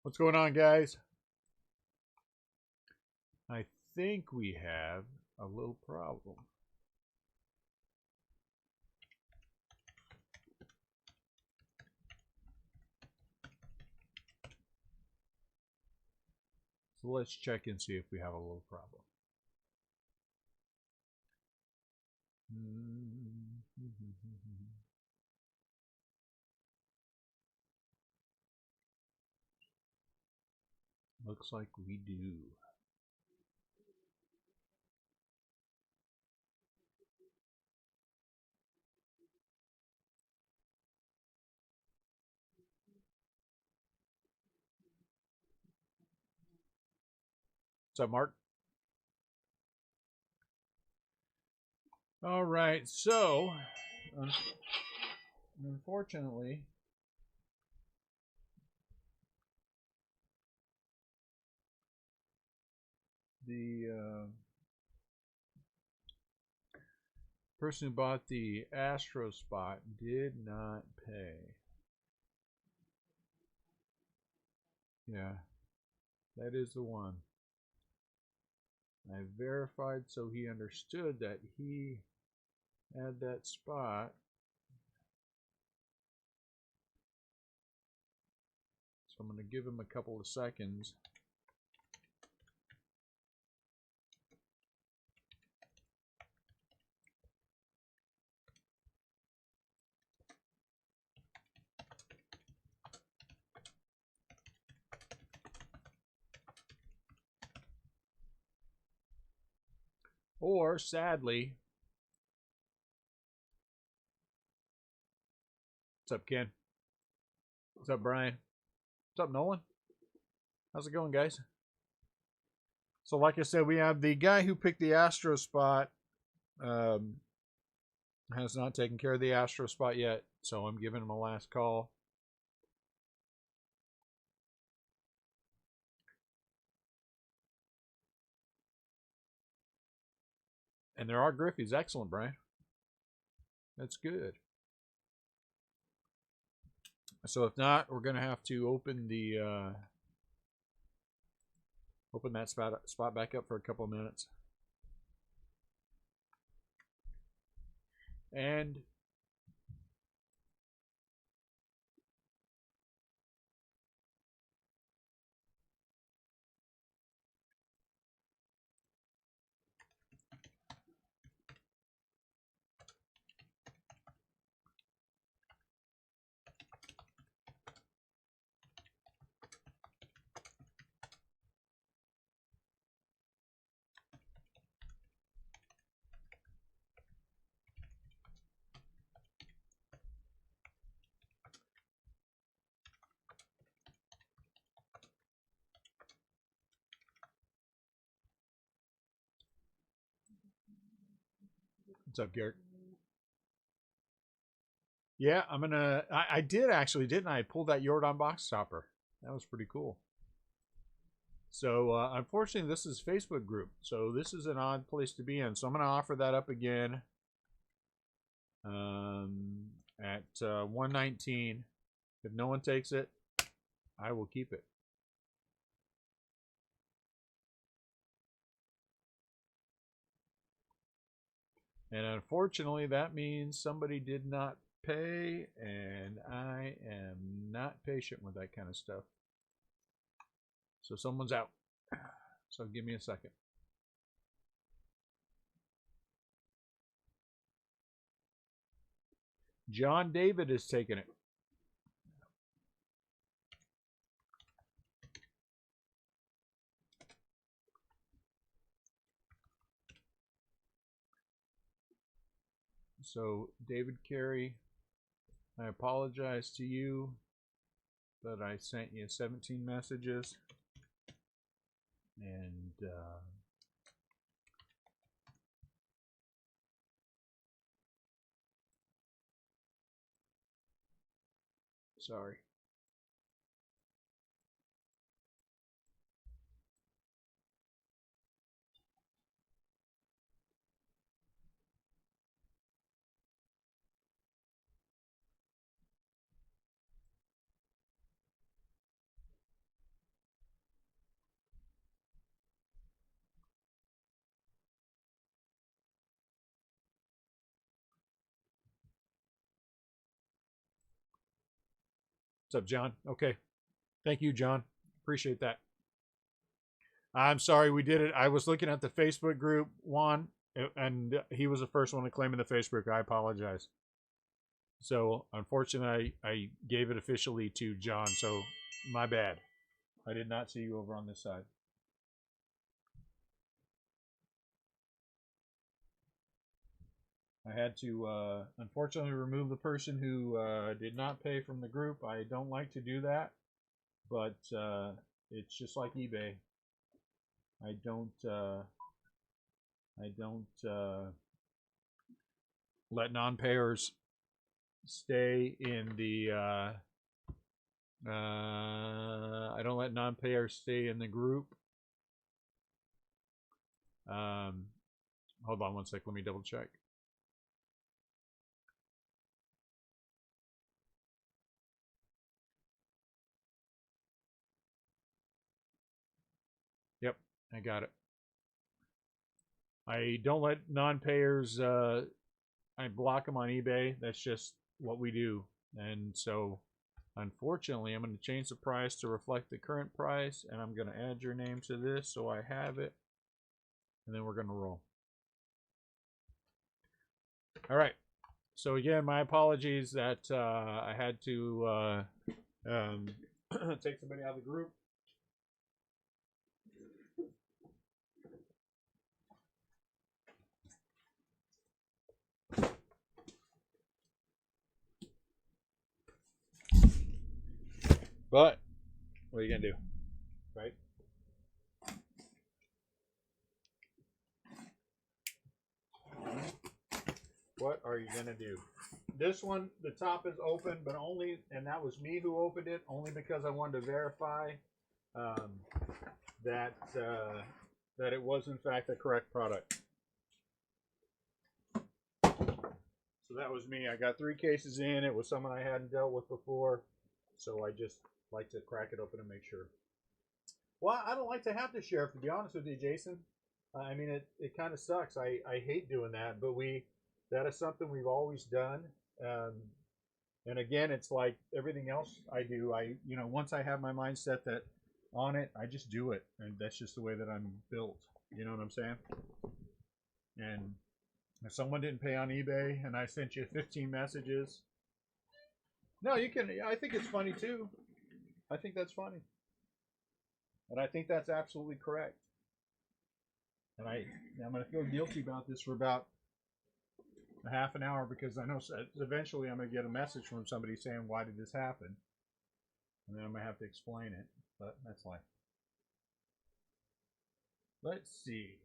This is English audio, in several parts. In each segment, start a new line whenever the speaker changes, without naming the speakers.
What's going on, guys? I think we have a little problem. So let's check and see if we have a little problem. Looks like we do. What's up, Mark? All right, so unfortunately, the person who bought the Astro spot did not pay. Yeah, that is the one. I verified so he understood that he had that spot. So I'm going to give him a couple of seconds. Or, sadly, what's up, Ken? What's up, Brian? What's up, Nolan? How's it going, guys? So, like I said, we have the guy who picked the Astro spot has not taken care of the Astro spot yet, so I'm giving him a last call. And there are Griffies. Excellent, Brian. That's good. So if not, we're going to have to open the open that spot back up for a couple of minutes. And what's up, Garrett? Yeah, I'm gonna. I did actually, didn't I? Pull that Jordan box stopper. That was pretty cool. So unfortunately, this is Facebook group, so this is an odd place to be in. So I'm gonna offer that up again at 119. If no one takes it, I will keep it. And unfortunately, that means somebody did not pay, and I am not patient with that kind of stuff. So someone's out. So give me a second. John David is taking it. So David Carey, I apologize to you that I sent you 17 messages. And sorry. What's up, John? Okay. Thank you, John. Appreciate that. I'm sorry we did it. I was looking at the Facebook group, Juan, and he was the first one to claim in the Facebook. I apologize. So, unfortunately, I gave it officially to John, so my bad. I did not see you over on this side. I had to, unfortunately, remove the person who did not pay from the group. I don't like to do that, but it's just like eBay. I don't let non-payers stay in the. I don't let non-payers stay in the group. Hold on one sec. Let me double check. Yep, I got it. I don't let non-payers. I block them on eBay. That's just what we do. And so, unfortunately, I'm going to change the price to reflect the current price, and I'm going to add your name to this so I have it, and then we're going to roll. All right. So again, my apologies that I had to take somebody out of the group. But what are you gonna do, right? What are you gonna do? This one, the top is open, but only, and that was me who opened it, only because I wanted to verify that it was in fact the correct product. So that was me. I got 3 cases in. It was someone I hadn't dealt with before, so I just like to crack it open and make sure. Well, I don't like to have to share, to be honest with you, Jason. I mean, it kind of sucks. I hate doing that, but that is something we've always done. And again, it's like everything else I do. Once I have my mindset that on it, I just do it, and that's just the way that I'm built. You know what I'm saying? And if someone didn't pay on eBay and I sent you 15 messages, no, you can. I think it's funny too. I think that's funny, and I think that's absolutely correct. And I'm going to feel guilty about this for about a half an hour, because I know eventually I'm going to get a message from somebody saying, why did this happen? And then I'm going to have to explain it, but that's life. Let's see.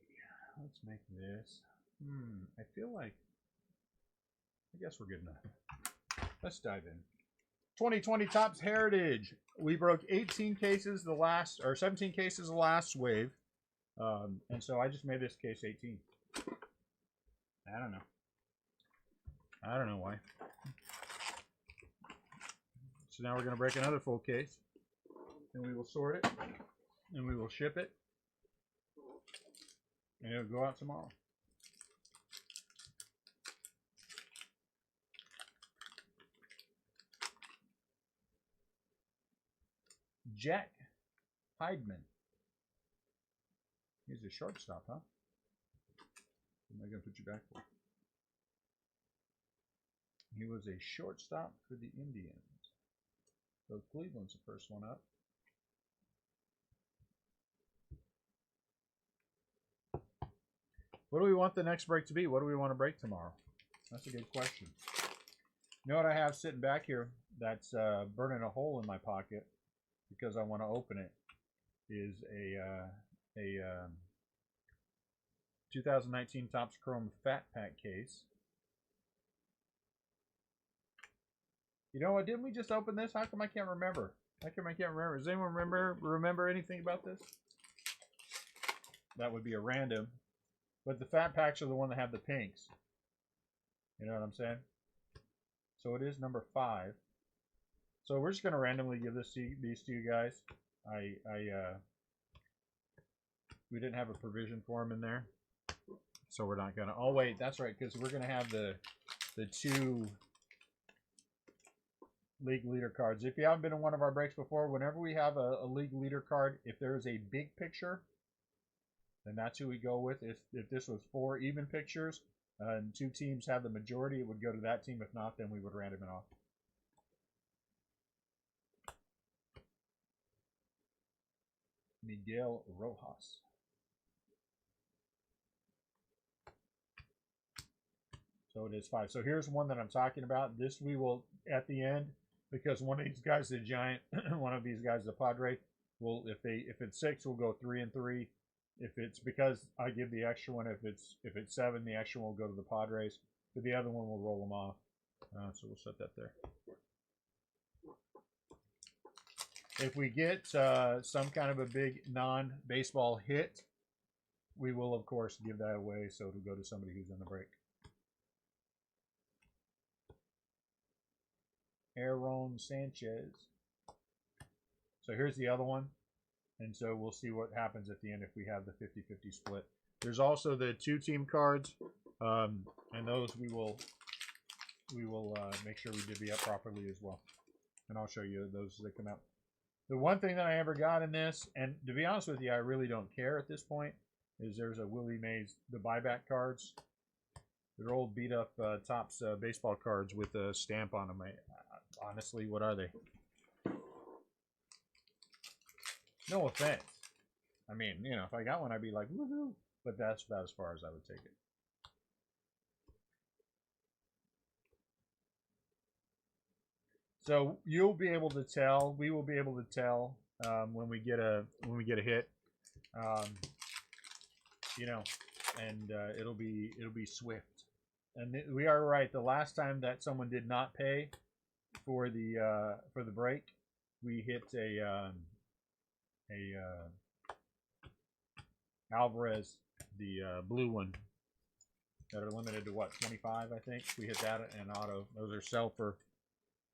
Let's make this. I feel like, I guess we're good enough. Let's dive in. 2020 Toops Heritage. We broke 18 cases 17 cases the last wave. And so I just made this case 18. I don't know. I don't know why. So now we're going to break another full case, and we will sort it, and we will ship it, and it'll go out tomorrow. Jack Hyde. He's a shortstop, huh? What am I going to put you back for? He was a shortstop for the Indians. So Cleveland's the first one up. What do we want the next break to be? What do we want to break tomorrow? That's a good question. You know what I have sitting back here that's burning a hole in my pocket because I want to open it is a 2019 Toops Chrome Fat Pack case. You know what? Didn't we just open this? How come I can't remember? How come I can't remember? Does anyone remember anything about this? That would be a random. But the fat packs are the one that have the pinks. You know what I'm saying? So it is number 5. So we're just going to randomly give these to you guys. We didn't have a provision for them in there. So we're not going to. Oh, wait. That's right. Because we're going to have the 2 league leader cards. If you haven't been in one of our breaks before, whenever we have a league leader card, if there is a big picture, then that's who we go with. If this was 4 even pictures and 2 teams have the majority, it would go to that team. If not, then we would random it off. Miguel Rojas. So it is 5. So here's one that I'm talking about. This we will, at the end, because one of these guys is a giant, one of these guys is a Padre. Well, if it's 6, we'll go 3 and 3. If it's because I give the extra one, if it's 7, the extra one will go to the Padres. But the other one will roll them off. So we'll set that there. If we get some kind of a big non-baseball hit, we will of course give that away. So it'll go to somebody who's in the break. Aaron Sanchez. So here's the other one. And so we'll see what happens at the end if we have the 50-50 split. There's also the 2-team cards. And those we will make sure we divvy up properly as well. And I'll show you those as they come out. The one thing that I ever got in this, and to be honest with you, I really don't care at this point, is there's a Willie Mays, the buyback cards. They're old beat up Toops baseball cards with a stamp on them. Honestly, what are they? No offense. I mean, you know, if I got one, I'd be like, woohoo. But that's about as far as I would take it. So you'll be able to tell. We will be able to tell when we get a hit. You know, and it'll be swift. And we are right. The last time that someone did not pay for the break, we hit a Alvarez, the blue one, that are limited to what, 25, I think. We hit that in auto. Those are sell for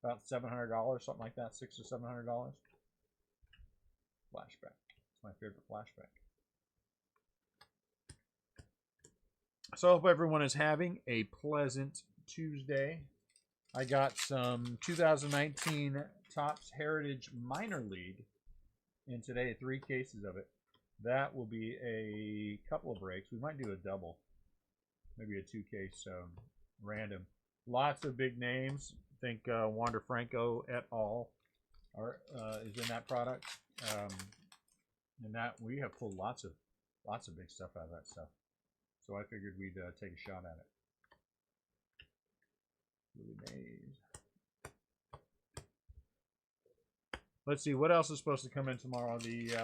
about $700, something like that, $600 or $700. Flashback. It's my favorite flashback. So I hope everyone is having a pleasant Tuesday. I got some 2019 Toops Heritage Minor League in today, 3 cases of it. That will be a couple of breaks. We might do a double, maybe a 2-case random. Lots of big names. I think Wander Franco et al. Is in that product, and that we have pulled lots of big stuff out of that stuff. So I figured we'd take a shot at it. Really made. Let's see what else is supposed to come in tomorrow. The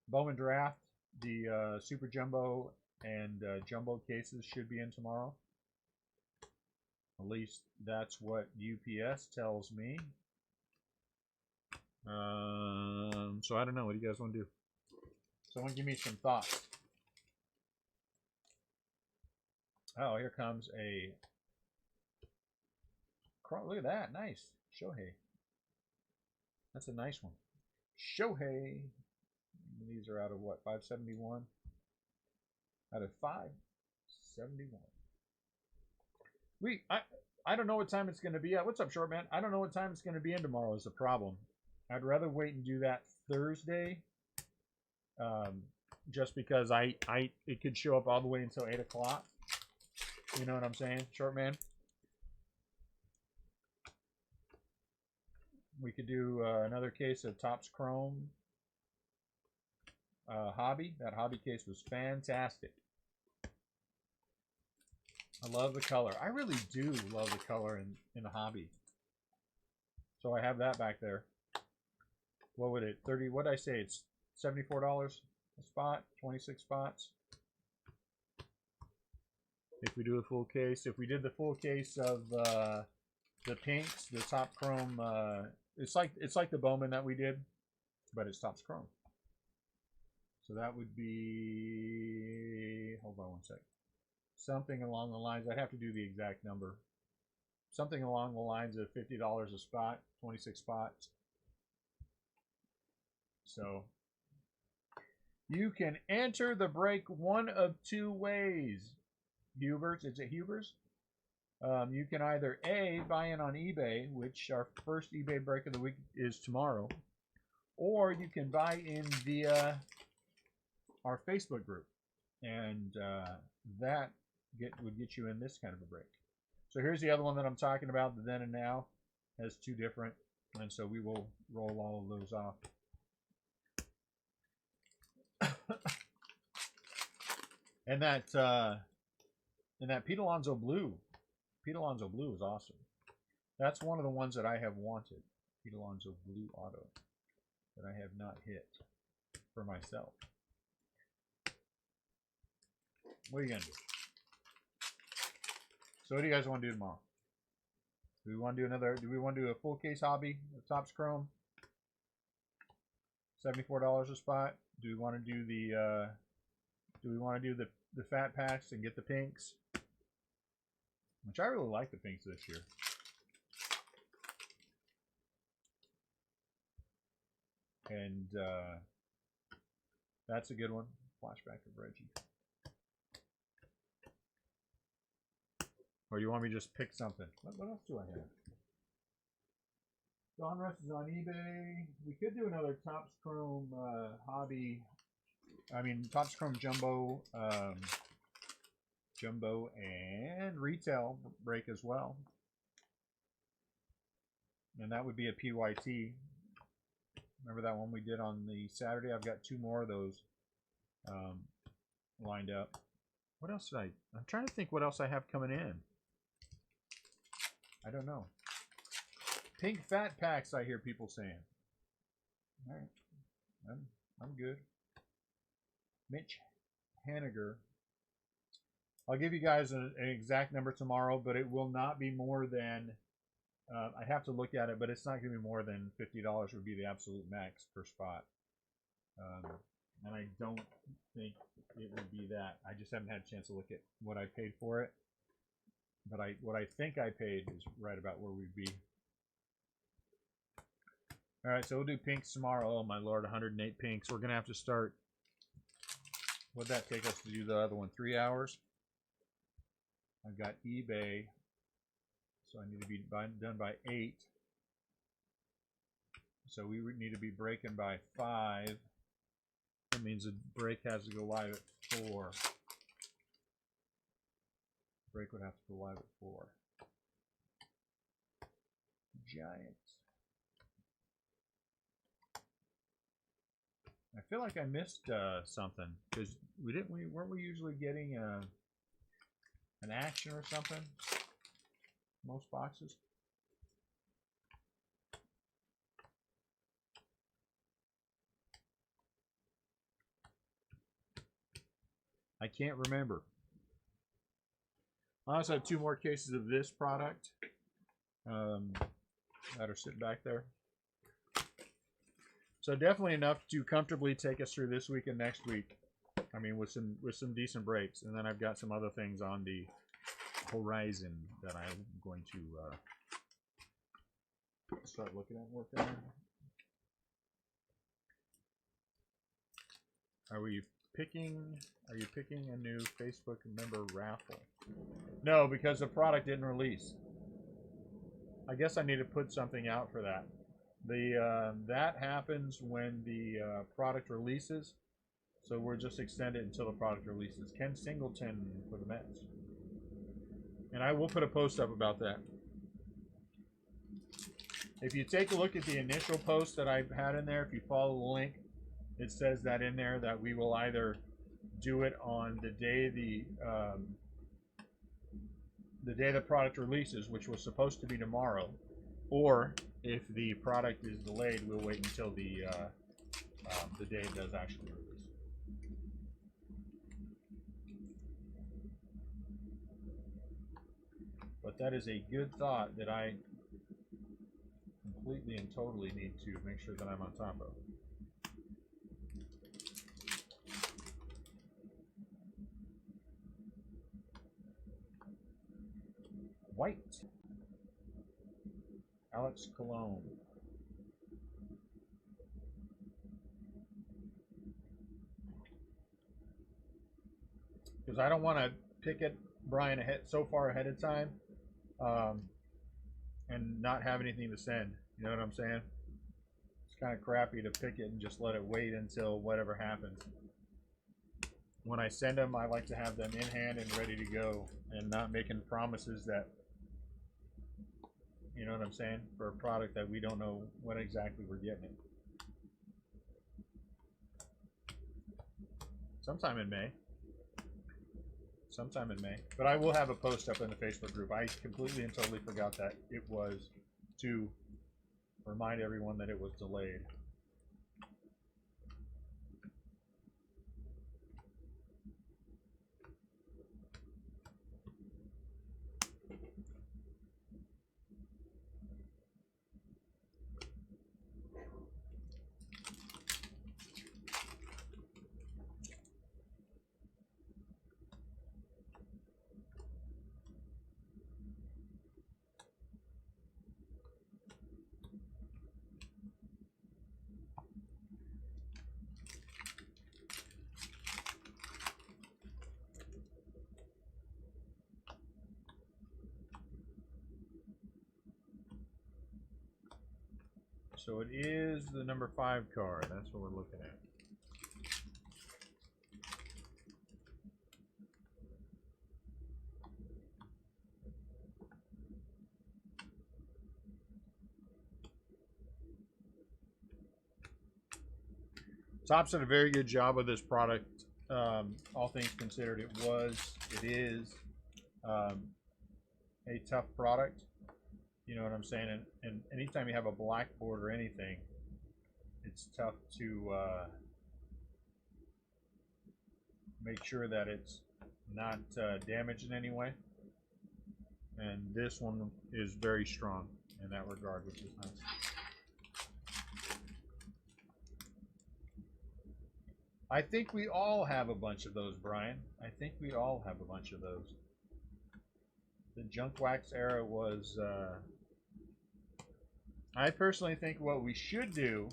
Bowman Draft, the Super Jumbo and Jumbo cases should be in tomorrow. At least that's what UPS tells me. So I don't know. What do you guys want to do? Someone give me some thoughts. Oh, here comes a... Look at that. Nice. Shohei. That's a nice one. Shohei. These are out of what? 571? Out of 571. I don't know what time it's going to be at. What's up, short man? I don't know what time it's going to be in tomorrow is the problem. I'd rather wait and do that Thursday. Just because it could show up all the way until 8 o'clock. You know what I'm saying, short man? We could do another case of Toops Chrome Hobby. That hobby case was fantastic. I love the color. I really do love the color in the hobby. So I have that back there. What would it, 30, what did I say? It's $74 a spot, 26 spots. If we do a full case, if we did the full case of the pinks, the Top Chrome, it's like the Bowman that we did, but it's Topps Chrome. So that would be, hold on one sec. Something along the lines, I'd have to do the exact number. Something along the lines of $50 a spot, 26 spots. So you can enter the break one of 2 ways. Hubers, is it Hubers? You can either A, buy in on eBay, which our first eBay break of the week is tomorrow, or you can buy in via our Facebook group, and that would get you in this kind of a break. So here's the other one that I'm talking about, the then and now. Has two different, and so we will roll all of those off. And that Pete Alonzo Blue is awesome. That's one of the ones that I have wanted. Pete Alonzo Blue Auto that I have not hit for myself. What are you gonna do? So what do you guys want to do tomorrow? Do we want to do a full case hobby of Toops Chrome? $74 a spot. Do we want to do the fat packs and get the pinks? Which I really like the pinks this year. And that's a good one. Flashback of Reggie. Or you want me to just pick something? What else do I have? Dawn Rush is on eBay. We could do another Toops Chrome hobby. I mean, Toops Chrome Jumbo, Jumbo and retail break as well. And that would be a PYT. Remember that one we did on the Saturday? I've got two more of those lined up. What else did I'm trying to think what else I have coming in. I don't know. Pink fat packs, I hear people saying. All right. I'm good. Mitch Haniger. I'll give you guys an exact number tomorrow, but it will not be more than, I have to look at it, but it's not going to be more than $50 would be the absolute max per spot. And I don't think it would be that. I just haven't had a chance to look at what I paid for it. But what I think I paid is right about where we'd be. All right, so we'll do pinks tomorrow. Oh, my Lord, 108 pinks. We're going to have to start. What'd that take us to do the other one? 3 hours? I've got eBay. So I need to be done by 8. So we would need to be breaking by 5. That means the break has to go live at 4. Break would have to go live at 4. Giants. I feel like I missed something because weren't we usually getting an action or something? Most boxes. I can't remember. I also have 2 more cases of this product that are sitting back there. So definitely enough to comfortably take us through this week and next week. I mean, with some decent breaks, and then I've got some other things on the horizon that I'm going to start looking at, working on. Are you picking a new Facebook member raffle? No, because the product didn't release. I guess I need to put something out for that. That happens when the product releases, so we're just extended until the product releases. Ken Singleton for the Mets, and I will put a post up about that. If you take a look at the initial post that I've had in there, if you follow the link, it says that in there that we will either do it on the day the product releases, which was supposed to be tomorrow, or if the product is delayed, we'll wait until the day it does actually release. But that is a good thought that I completely and totally need to make sure that I'm on top of. White. Alex Cologne. Because I don't want to pick it, Brian, so far ahead of time and not have anything to send. You know what I'm saying? It's kind of crappy to pick it and just let it wait until whatever happens. When I send them, I like to have them in hand and ready to go, and not making promises that, you know what I'm saying, for a product that we don't know when exactly we're getting it. Sometime in May. Sometime in May. But I will have a post up in the Facebook group. I completely and totally forgot that it was to remind everyone that it was delayed. So it is the number 5 card. That's what we're looking at. Toops did a very good job with this product. All things considered, it is a tough product. You know what I'm saying? And anytime you have a blackboard or anything, it's tough to make sure that it's not damaged in any way. And this one is very strong in that regard, which is nice. I think we all have a bunch of those, Brian. I think we all have a bunch of those. The junk wax era was... I personally think what we should do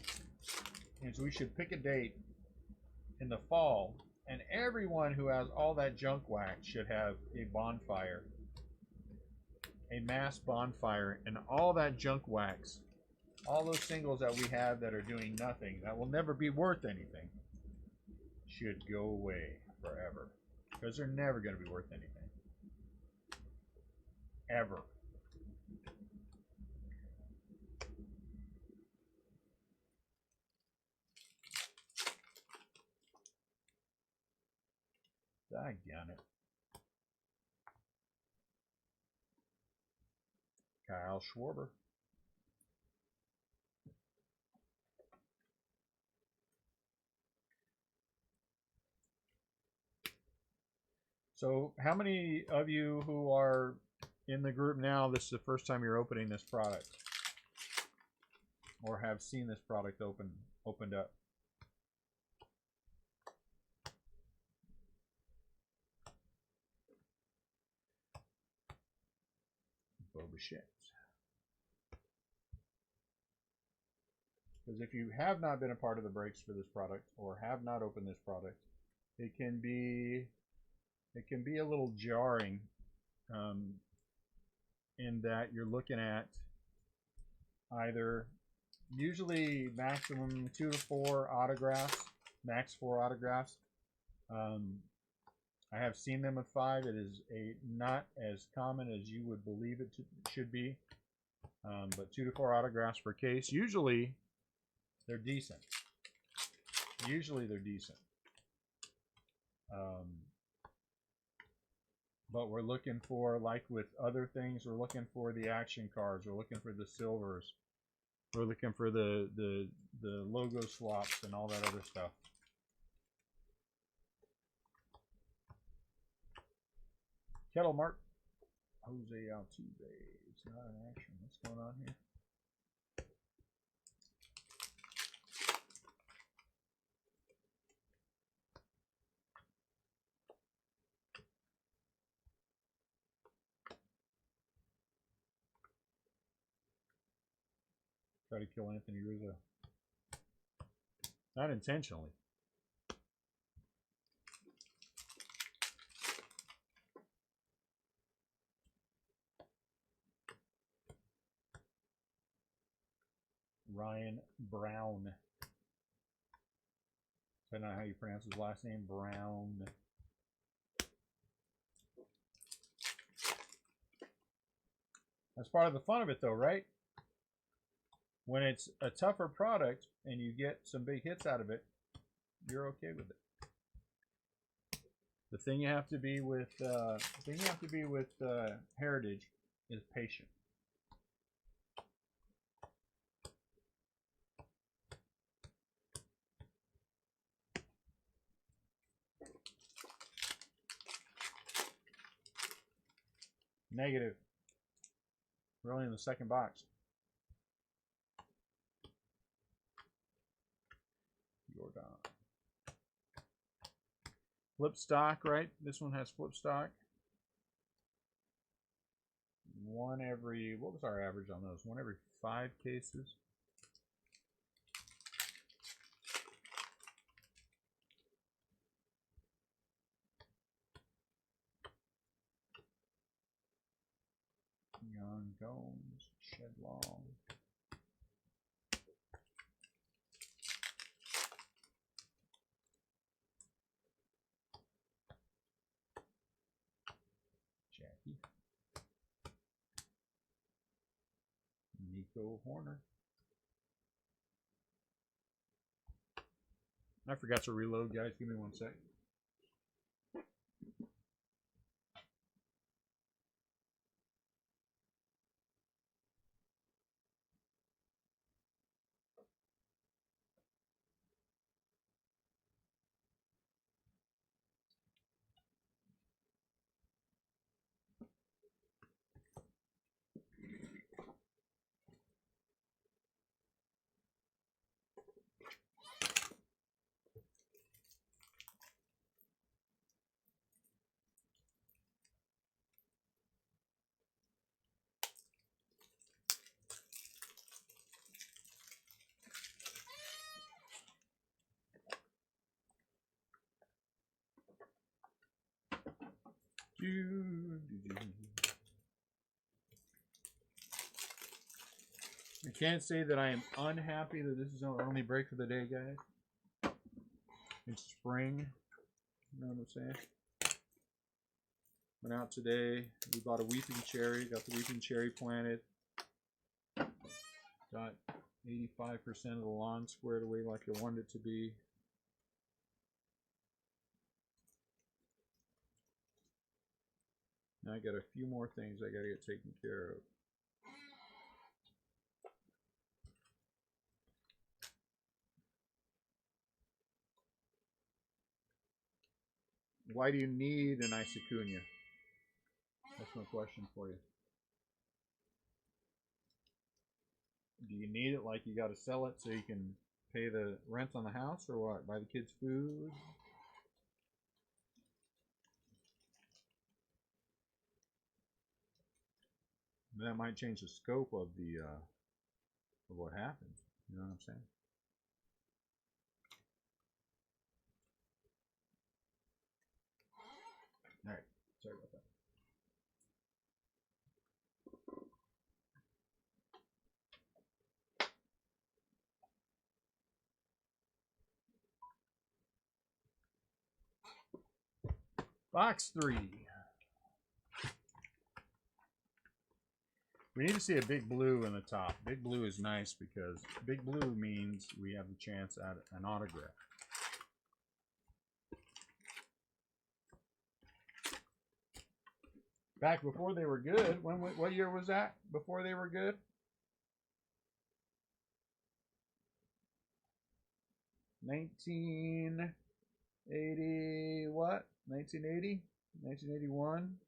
is we should pick a date in the fall, and everyone who has all that junk wax should have a bonfire. A mass bonfire, and all that junk wax, all those singles that we have that are doing nothing, that will never be worth anything, should go away forever. Because they're never going to be worth anything. Ever. Doggone it. Kyle Schwarber. So how many of you who are in the group now, this is the first time you're opening this product? Or have seen this product opened up? Boba shit. Because if you have not been a part of the breaks for this product, or have not opened this product, it can be a little jarring in that you're looking at either usually maximum 2 to 4 autographs, max 4 autographs. I have seen them with 5. It is not as common as you would believe it should be, but 2 to 4 autographs per case. Usually they're decent. Usually they're decent. But we're looking for, like with other things, we're looking for the action cards. We're looking for the silvers. We're looking for the logo swaps and all that other stuff. Kettle Mark. Jose Altuve. It's not an action. What's going on here? Try to kill Anthony Rizzo. Not intentionally. Ryan Brown. Depending on how you pronounce his last name, Brown. That's part of the fun of it, though, right? When it's a tougher product and you get some big hits out of it, you're okay with it. The thing you have to be with Heritage is patient. Negative. We're only in the second box. Jordan. Flip stock, right? This one has flip stock. One every, what was our average on those? One every 5 cases. Young Gomes, Shed Long. Jackie. Nico Horner. I forgot to reload, guys. Give me 1 sec. I can't say that I am unhappy that this is our only break for the day, guys. It's spring. You know what I'm saying? Went out today. We bought a weeping cherry. Got the weeping cherry planted. Got 85% of the lawn squared away like I wanted it to be. Now I got a few more things I got to get taken care of. Why do you need an Isacunia? That's my question for you. Do you need it like you got to sell it so you can pay the rent on the house, or what? Buy the kids food? That might change the scope of the of what happens. You know what I'm saying? All right. Sorry about that. Box 3. We need to see a big blue in the top. Big blue is nice because big blue means we have the chance at an autograph. Back before they were good. What year was that? Before they were good? $1980 what? 1980? 1981?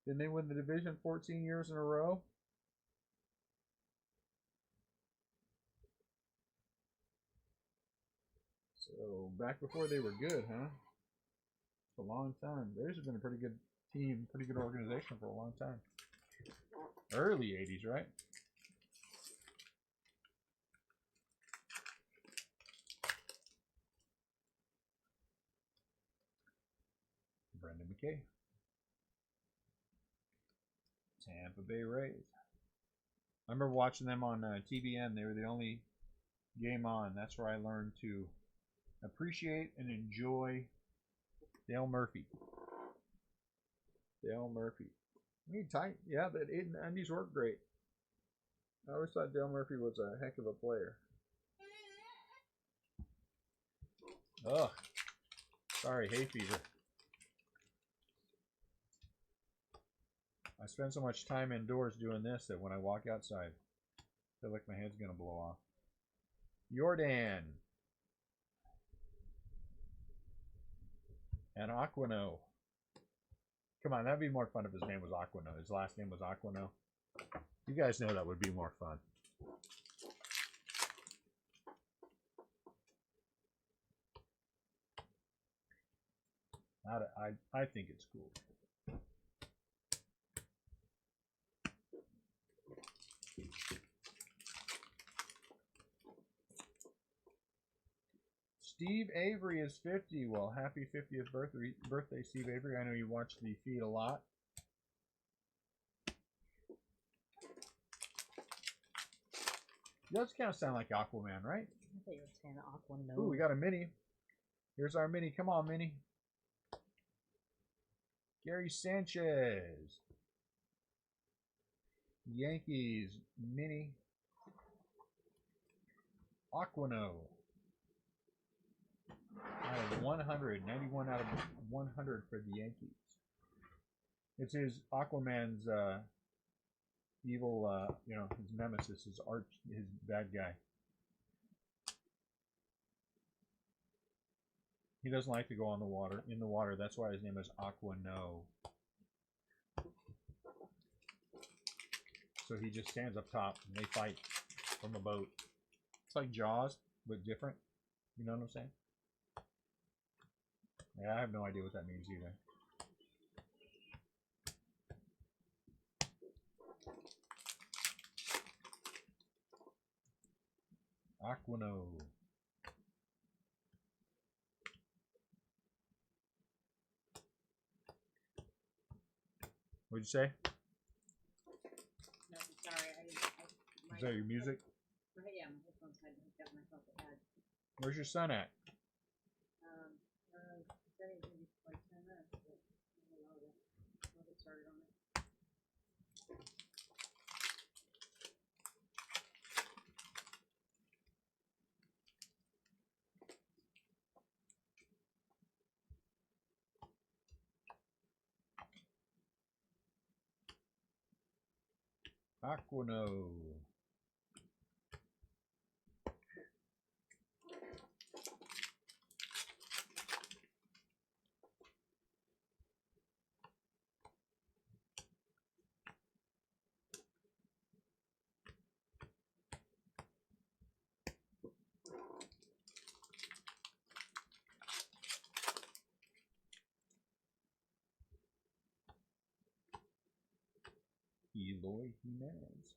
Didn't they win the division 14 years in a row? So back before they were good, huh? It's a long time. Theirs has been a pretty good team, pretty good organization for a long time. Early 80s, right? Brendan McKay. Tampa Bay Rays. I remember watching them on TBN. They were the only game on. That's where I learned to appreciate and enjoy Dale Murphy. Dale Murphy. Need tight. Yeah, the 80s worked great. I always thought Dale Murphy was a heck of a player. Ugh. Sorry, hay fever. I spend so much time indoors doing this that when I walk outside, I feel like my head's going to blow off. Jordan. And Aquino. Come on, that'd be more fun if his name was Aquino. His last name was Aquino. You guys know that would be more fun. I think it's cool. Steve Avery is 50. Well, happy 50th birthday, Steve Avery. I know you watch the feed a lot. Those kind of sound like Aquaman, right?
I thought you were saying Aqua. No.
Ooh, we got a mini. Here's our mini. Come on, mini. Gary Sanchez. Yankees mini. Aquino. Out of 100. 91 out of 100 for the Yankees. It's his Aquaman's evil, his nemesis, his bad guy. He doesn't like to go in the water. That's why his name is Aquino. So he just stands up top and they fight from a boat. It's like Jaws, but different. You know what I'm saying? Yeah, I have no idea what that means either. Aquino. What'd you say?
No, sorry.
Is that your music?
Yeah, my headphones had hooked up myself at head.
Where's your son at?
Said it was going to be like 10 minutes, but I'll get started on it.
Aquino. Eloy Jimenez.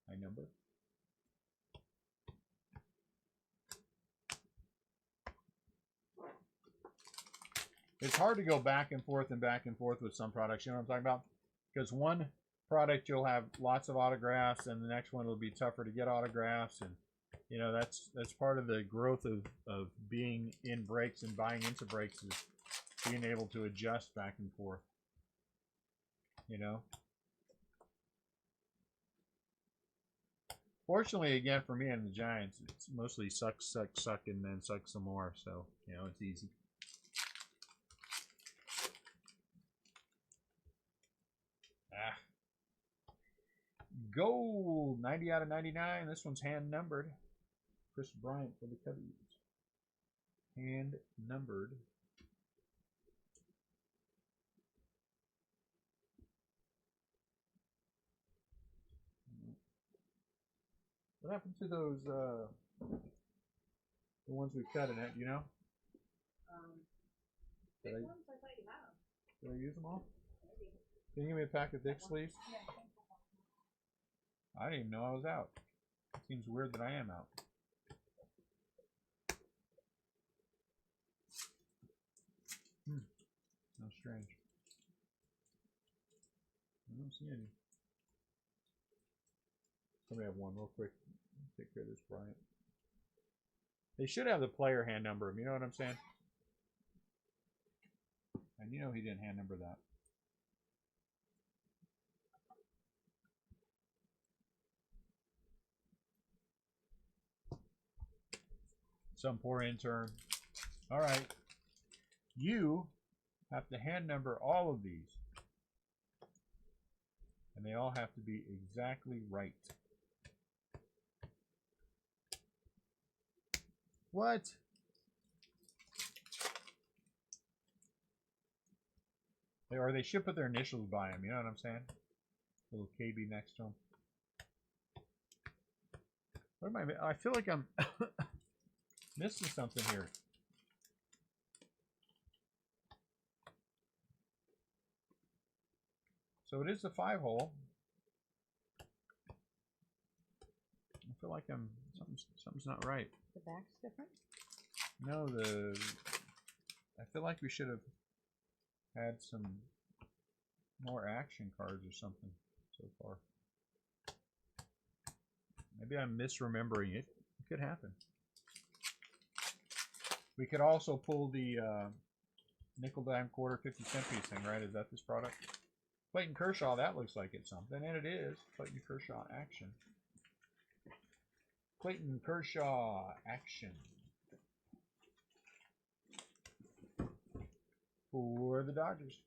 High number. It's hard to go back and forth with some products. You know what I'm talking about? Because one product you'll have lots of autographs, and the next one will be tougher to get autographs, and you know that's part of the growth of being in breaks and buying into breaks is being able to adjust back and forth. You know. Fortunately, again, for me and the Giants, it's mostly suck, and then suck some more. So, you know, it's easy. Gold, 90 out of 99. This one's hand numbered. Chris Bryant for the Cubbies. Hand numbered. What happened to those, the ones we cut in it, you know?
Big ones? I thought you had them.
Did I use them all?
Maybe.
Can you give me a pack of thick sleeves?
Yeah.
I didn't even know I was out. It seems weird that I am out. How strange. I don't see any. Somebody have one real quick. Take care of this, Bryant. They should have the player hand number. You know what I'm saying? And you know he didn't hand number that. Some poor intern. All right. You have to hand number all of these. And they all have to be exactly right. What? Or they should put their initials by them. You know what I'm saying? Little KB next to them. What am I feel like I'm missing something here. So it is the 5-hole. I feel like something's not right.
The back's different?
No, I feel like we should have had some more action cards or something so far. Maybe I'm misremembering it. It could happen. We could also pull the nickel, dime, quarter, 50-cent piece thing, right? Is that this product? Clayton Kershaw, that looks like it's something, and it is. Clayton Kershaw action. Clayton Kershaw action. For the Dodgers.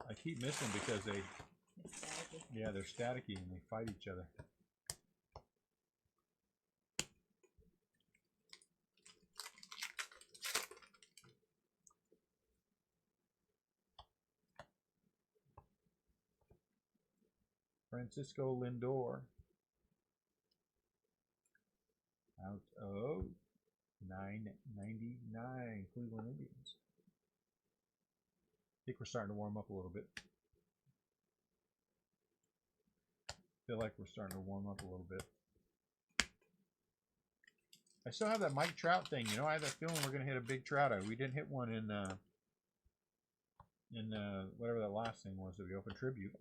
I keep missing because they're staticky and they fight each other. Francisco Lindor out of 999 Cleveland Indians. I think we're starting to warm up a little bit. Feel like we're starting to warm up a little bit. I still have that Mike Trout thing. You know, I have that feeling we're going to hit a big Trout. We didn't hit one in whatever that last thing was that we opened tribute.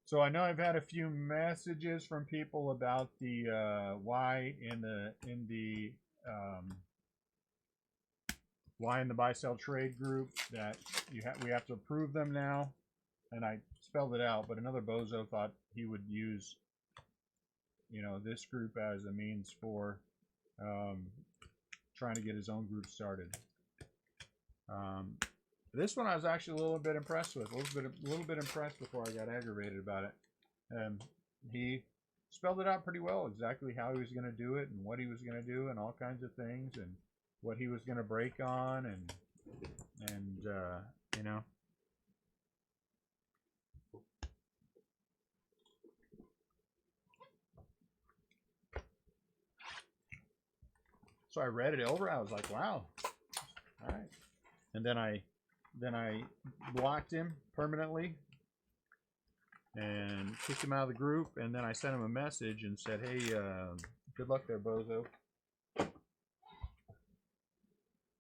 So I know I've had a few messages from people about the why in the buy sell trade group that we have to approve them now, and I spelled it out. But another bozo thought he would use, you know, this group as a means for trying to get his own group started. This one I was actually a little bit impressed with. A little bit impressed before I got aggravated about it. He spelled it out pretty well, exactly how he was going to do it and what he was going to do and all kinds of things and what he was going to break on and you know. So I read it over. I was like, wow, all right. And then I blocked him permanently and kicked him out of the group. And then I sent him a message and said, hey, good luck there, bozo.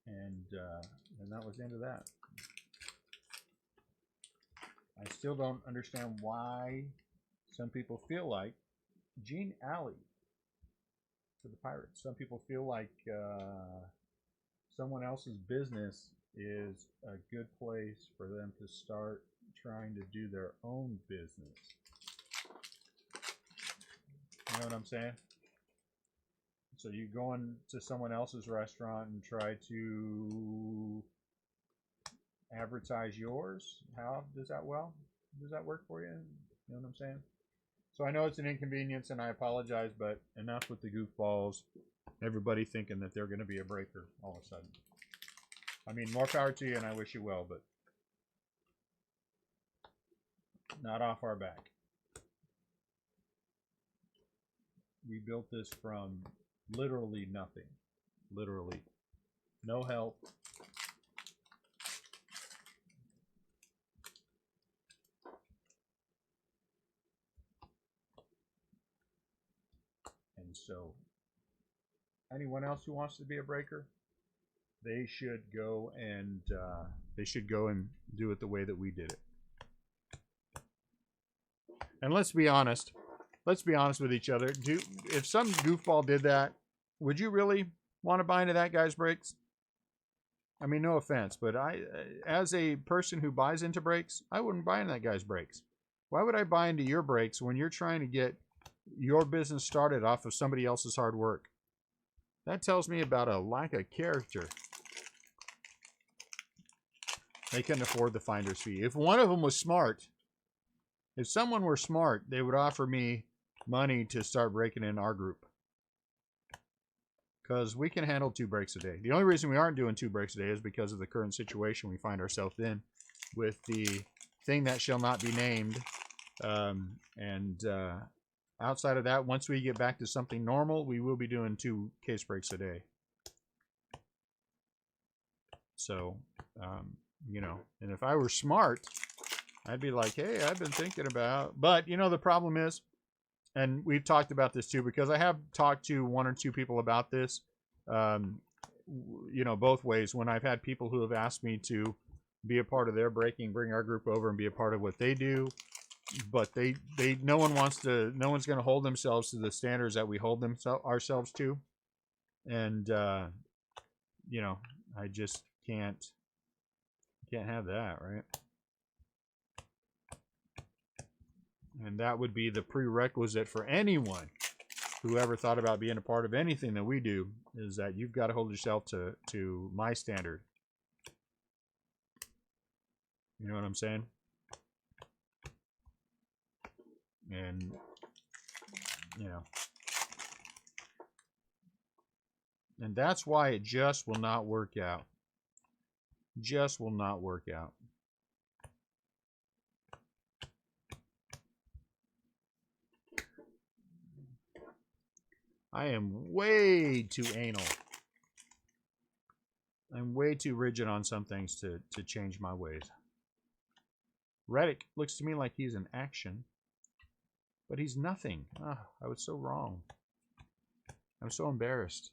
And that was the end of that. I still don't understand why some people feel like Gene Alley for the Pirates. Some people feel like someone else's business is a good place for them to start trying to do their own business. You know what I'm saying? So you go into someone else's restaurant and try to advertise yours. How does that work for you? You know what I'm saying? So I know it's an inconvenience and I apologize, but enough with the goofballs. Everybody thinking that they're going to be a breaker all of a sudden. I mean, more power to you, and I wish you well, but not off our back. We built this from Literally nothing. Literally. No help. And so, anyone else who wants to be a breaker, they should go and do it the way that we did it. And let's be honest. Let's be honest with each other. If some goofball did that, would you really want to buy into that guy's brakes? I mean, no offense, but as a person who buys into brakes, I wouldn't buy into that guy's brakes. Why would I buy into your brakes when you're trying to get your business started off of somebody else's hard work? That tells me about a lack of character. They couldn't afford the finder's fee. If one of them was smart, if someone were smart, they would offer me money to start breaking in our group. Because we can handle 2 breaks a day. The only reason we aren't doing 2 breaks a day is because of the current situation we find ourselves in with the thing that shall not be named. Outside of that, once we get back to something normal, we will be doing 2 case breaks a day. So, you know, and if I were smart, I'd be like, hey, I've been thinking about, but you know, the problem is, and we've talked about this too, because I have talked to 1 or 2 people about this, you know, both ways. When I've had people who have asked me to be a part of their breaking, bring our group over and be a part of what they do, but no one's going to hold themselves to the standards that we hold ourselves to. And, you know, I just can't have that, right? And that would be the prerequisite for anyone who ever thought about being a part of anything that we do, is that you've got to hold yourself to my standard. You know what I'm saying? And, you know. And that's why it just will not work out. Just will not work out. I am way too anal. I'm way too rigid on some things to change my ways. Reddick looks to me like he's an action, but he's nothing. Oh, I was so wrong. I'm so embarrassed.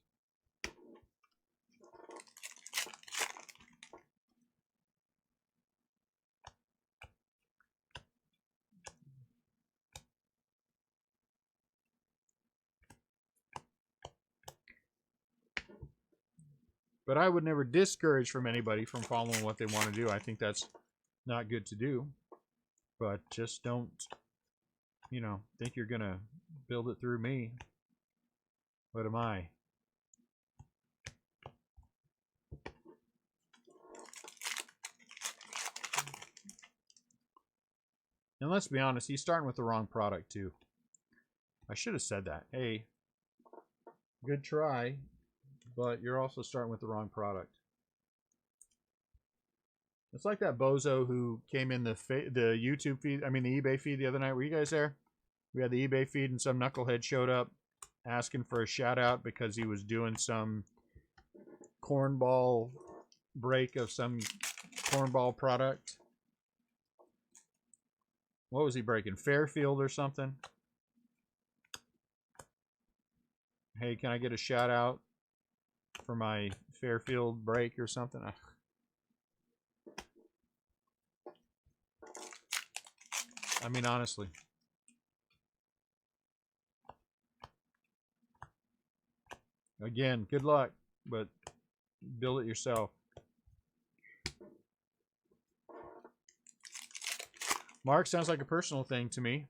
But I would never discourage from anybody from following what they want to do. I think that's not good to do. But just don't, you know, think you're going to build it through me. What am I? And let's be honest, he's starting with the wrong product too. I should have said that. Hey, good try, but you're also starting with the wrong product. It's like that bozo who came in the YouTube feed, I mean the eBay feed the other night. Were you guys there? We had the eBay feed and some knucklehead showed up asking for a shout out because he was doing some cornball break of some cornball product. What was he breaking? Fairfield or something? Hey, can I get a shout out for my Fairfield break or something? I mean, honestly. Again, good luck, but build it yourself. Mark sounds like a personal thing to me.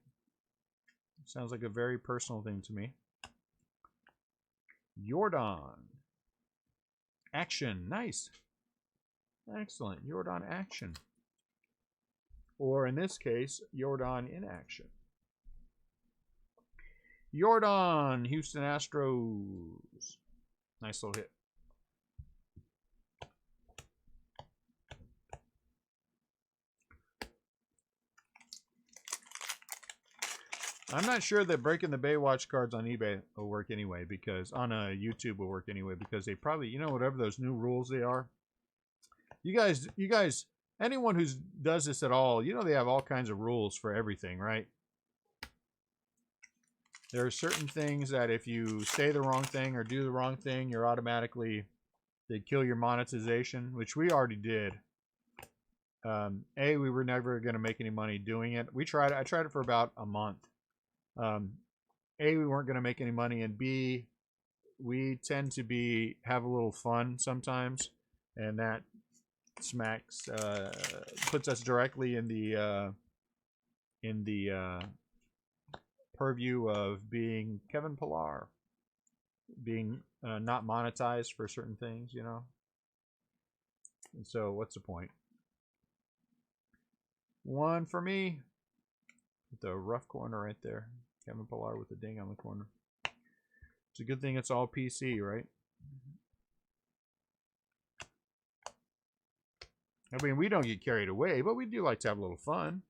Sounds like a very personal thing to me. Jordan. Action. Nice. Excellent. Jordan action. Or in this case, Jordan in action. Jordan, Houston Astros. Nice little hit. I'm not sure that breaking the Baywatch cards on eBay will work anyway, because on YouTube will work anyway, because they probably, you know, whatever those new rules they are. You guys, anyone who does this at all, you know, they have all kinds of rules for everything, right? There are certain things that if you say the wrong thing or do the wrong thing, you're automatically, they kill your monetization, which we already did. We were never going to make any money doing it. I tried it for about a month. We weren't going to make any money, and B, we tend to have a little fun sometimes, and that puts us directly in the purview of being Kevin Pillar, being not monetized for certain things, you know. And so, what's the point? One for me. The rough corner right there. Kevin Pillar with the ding on the corner. It's a good thing it's all PC, right? I mean, we don't get carried away, but we do like to have a little fun.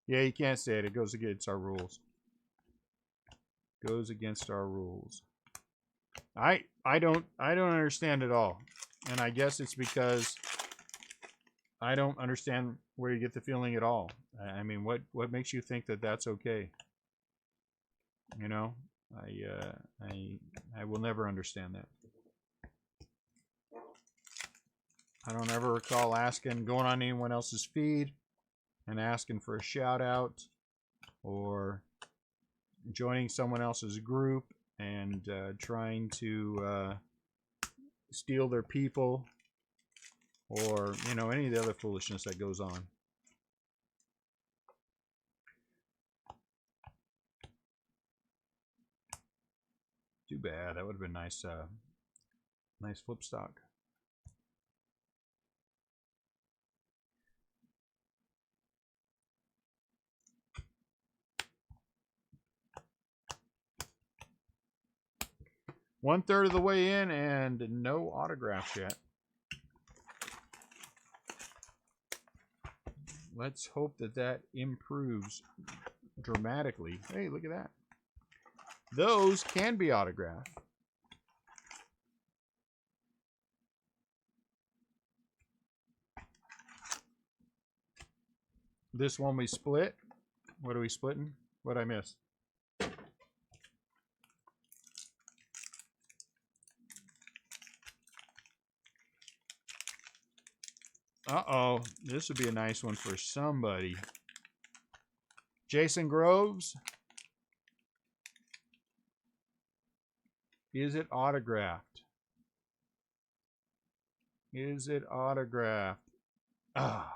Yeah, you can't say it. It goes against our rules. Goes against our rules. I don't understand it all. And I guess it's because I don't understand where you get the feeling at all. I mean, what makes you think that that's okay? You know, I will never understand that. I don't ever recall going on anyone else's feed and asking for a shout out, or joining someone else's group and trying to steal their people, or, you know, any of the other foolishness that goes on. Too bad. That would have been nice. Nice flip stock. One-third of the way in and no autographs yet. Let's hope that improves dramatically. Hey, look at that. Those can be autographed. This one we split. What are we splitting? What I missed? Uh-oh. This would be a nice one for somebody. Jason Groves. Is it autographed? Is it autographed? Oh,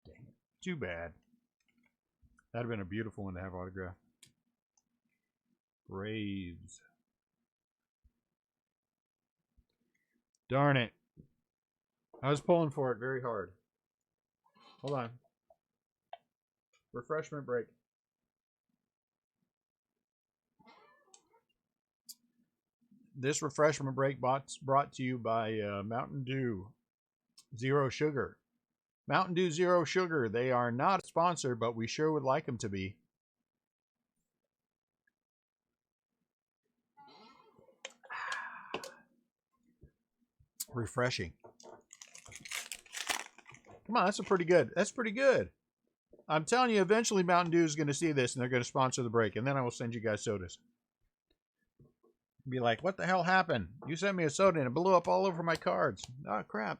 dang it. Too bad. That'd have been a beautiful one to have autographed. Braves. Darn it. I was pulling for it very hard. Hold on. Refreshment break. This refreshment break brought to you by Mountain Dew Zero Sugar. Mountain Dew Zero Sugar. They are not sponsored, but we sure would like them to be. Refreshing. Come on, that's pretty good. That's pretty good. I'm telling you, eventually Mountain Dew is going to see this and they're going to sponsor the break, and then I will send you guys sodas. Be like, what the hell happened? You sent me a soda and it blew up all over my cards. Oh, crap.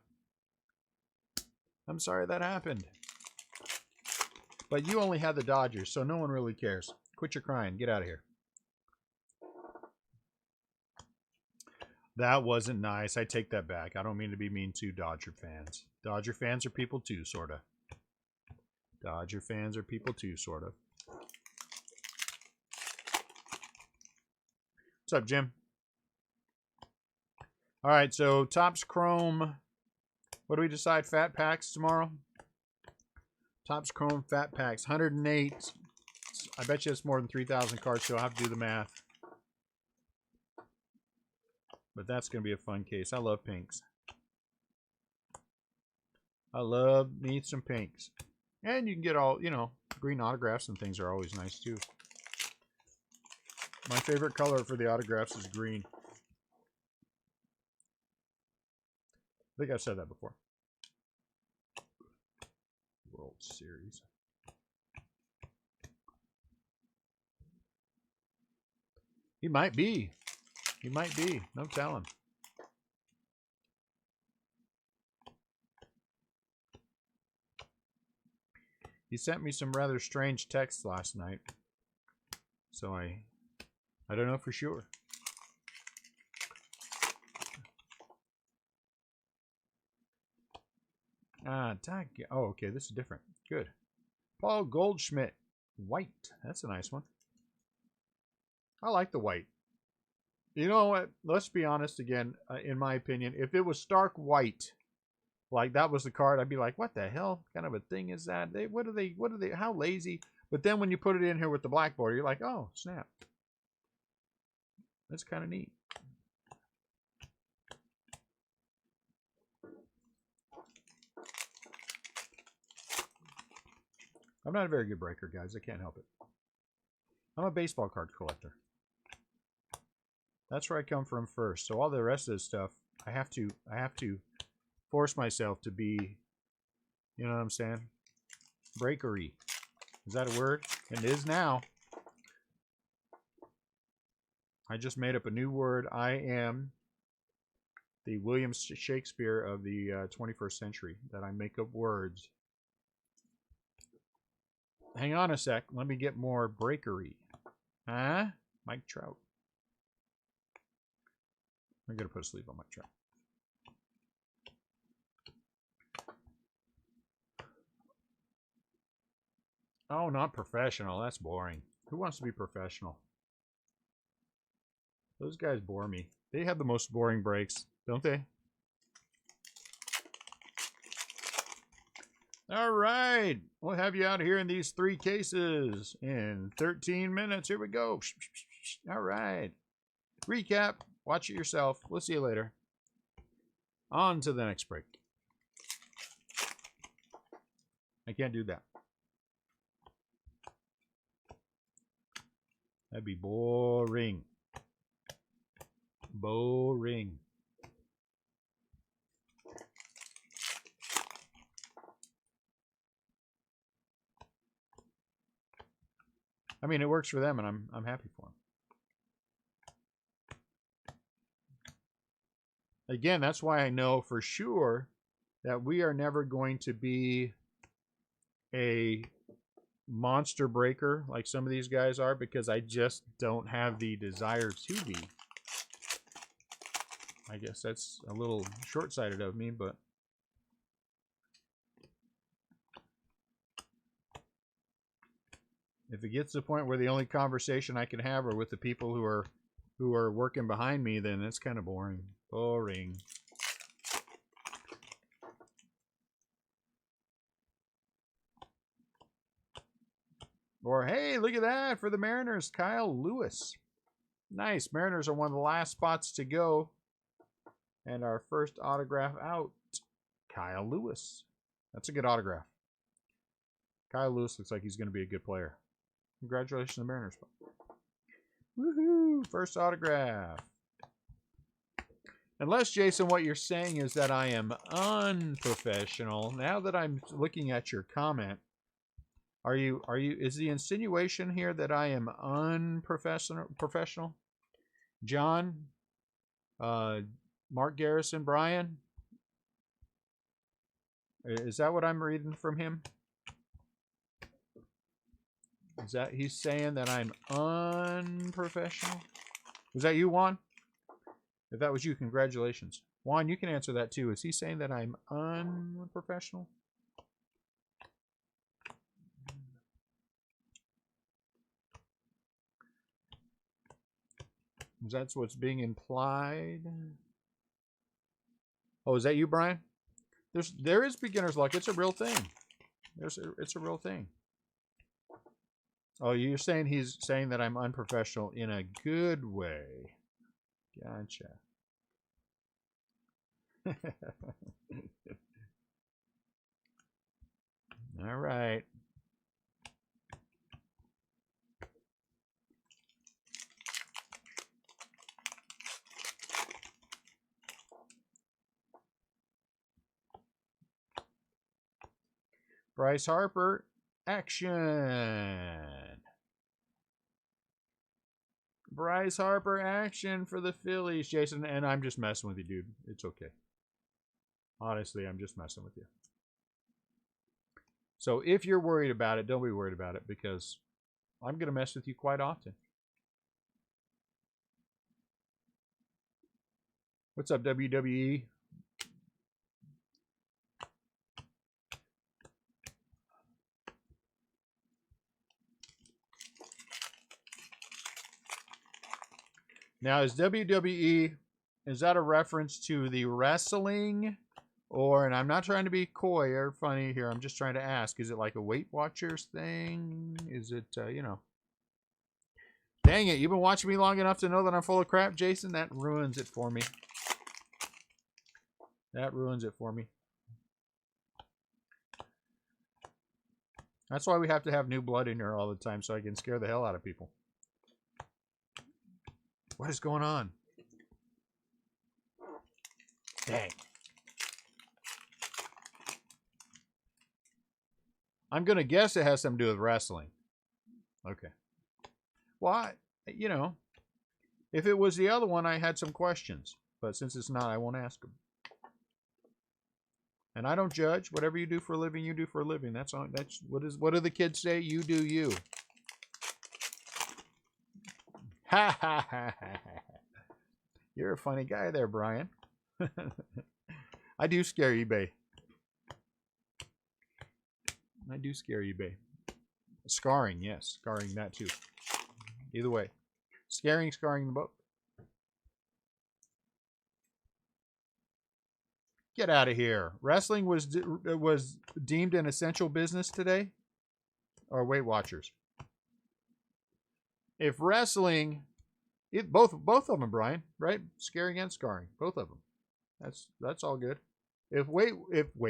I'm sorry that happened. But you only had the Dodgers, so no one really cares. Quit your crying. Get out of here. That wasn't nice. I take that back. I don't mean to be mean to Dodger fans. Dodger fans are people too, sort of. Dodger fans are people too, sort of. What's up, Jim? All right, so Toops Chrome. What do we decide? Fat packs tomorrow? Toops Chrome Fat Packs, 108. I bet you it's more than 3,000 cards, so I'll have to do the math. But that's going to be a fun case. I love pinks. I love me some pinks. And you can get all, you know, green autographs and things are always nice too. My favorite color for the autographs is green. I think I've said that before. World Series. He might be. He might be. No telling. He sent me some rather strange texts last night. So I don't know for sure. Oh, okay, this is different. Good. Paul Goldschmidt. White. That's a nice one. I like the white. You know what? Let's be honest again, in my opinion. If it was stark white, like that was the card, I'd be like, what the hell kind of a thing is that? What are they, how lazy? But then when you put it in here with the black border, you're like, oh, snap. That's kind of neat. I'm not a very good breaker, guys. I can't help it. I'm a baseball card collector. That's where I come from first. So all the rest of this stuff, I have to force myself to be, you know what I'm saying? Breakery. Is that a word? It is now. I just made up a new word. I am the William Shakespeare of the 21st century, that I make up words. Hang on a sec. Let me get more breakery. Huh? Mike Trout. I'm going to put a sleeve on Mike Trout. Oh, not professional. That's boring. Who wants to be professional? Those guys bore me. They have the most boring breaks, don't they? All right. We'll have you out here in these 3 cases in 13 minutes. Here we go. All right. Recap. Watch it yourself. We'll see you later. On to the next break. I can't do that. That'd be boring. Boring. I mean, it works for them, and I'm happy for them. Again, that's why I know for sure that we are never going to be a monster breaker like some of these guys are, because I just don't have the desire to be. I guess that's a little short-sighted of me, but if it gets to the point where the only conversation I can have are with the people who are working behind me, then it's kind of boring. Boring. Or, hey, look at that for the Mariners, Kyle Lewis. Nice. Mariners are one of the last spots to go. And our first autograph out, Kyle Lewis. That's a good autograph. Kyle Lewis looks like he's going to be a good player. Congratulations to the Mariners. Woohoo! First autograph. Unless, Jason, what you're saying is that I am unprofessional. Now that I'm looking at your comment, is the insinuation here that I am unprofessional? John, Mark Garrison, Brian, is that what I'm reading from him? Is that he's saying that I'm unprofessional? Was that you, Juan? If that was you, congratulations. Juan, you can answer that too. Is he saying that I'm unprofessional? That's what's being implied. Oh, is that you, Brian? There is beginner's luck. It's a real thing. It's a real thing. Oh, you're saying he's saying that I'm unprofessional in a good way. Gotcha. All right. Bryce Harper, action. Bryce Harper, action for the Phillies, Jason. And I'm just messing with you, dude. It's okay. Honestly, I'm just messing with you. So if you're worried about it, don't be worried about it because I'm going to mess with you quite often. What's up, WWE? Now, is WWE, is that a reference to the wrestling? Or, and I'm not trying to be coy or funny here, I'm just trying to ask, is it like a Weight Watchers thing? Is it, you know? Dang it, you've been watching me long enough to know that I'm full of crap, Jason? That ruins it for me. That ruins it for me. That's why we have to have new blood in here all the time so I can scare the hell out of people. What is going on? Dang. I'm going to guess it has something to do with wrestling. Okay. Well, you know, if it was the other one, I had some questions. But since it's not, I won't ask them. And I don't judge. Whatever you do for a living, you do for a living. That's all. That's what do the kids say? You do you. Ha ha ha ha. You're a funny guy there, Brian. I do scare eBay. I do scare eBay. Scarring, yes. Scarring, that too. Either way. Scaring the boat. Get out of here. Wrestling was deemed an essential business today? Or Weight Watchers? If wrestling... both of them, Brian, right? Scaring and scarring. Both of them. That's all good. If Weight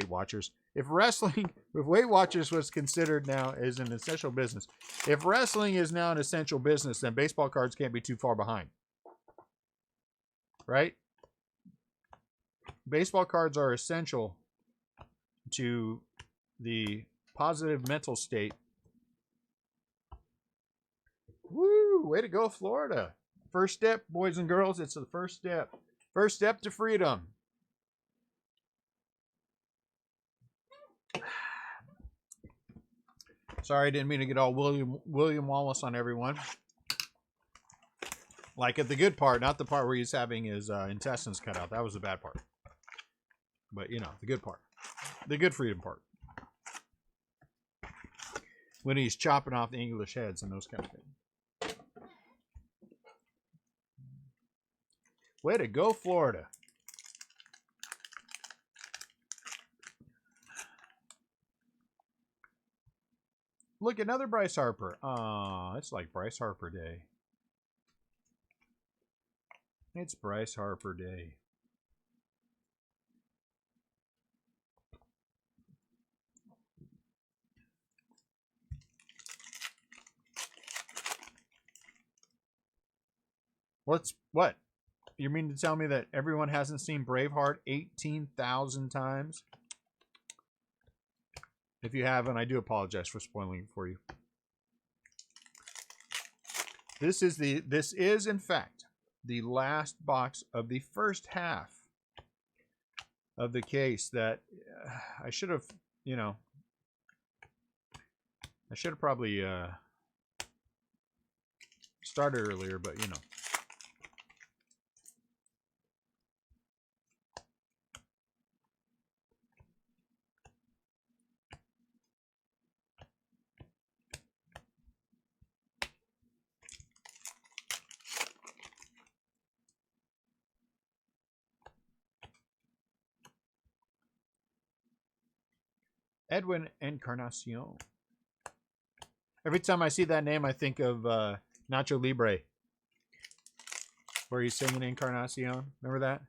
Watchers... If wrestling... If Weight Watchers was considered now as an essential business... If wrestling is now an essential business, then baseball cards can't be too far behind. Right? Baseball cards are essential to the positive mental state. Woo! Way to go, Florida. First step, boys and girls. It's the first step. First step to freedom. Sorry, I didn't mean to get all William Wallace on everyone. Like at the good part, not the part where he's having his intestines cut out. That was the bad part. But, you know, the good part. The good freedom part. When he's chopping off the English heads and those kind of things. Way to go, Florida. Look, another Bryce Harper. It's like Bryce Harper Day. It's Bryce Harper Day. What? You mean to tell me that everyone hasn't seen Braveheart 18,000 times? If you haven't, I do apologize for spoiling it for you. This is in fact the last box of the first half of the case that I should have, you know, I should have probably started earlier, but you know. Edwin Encarnacion. Every time I see that name, I think of Nacho Libre, where he's singing Encarnacion. Remember that?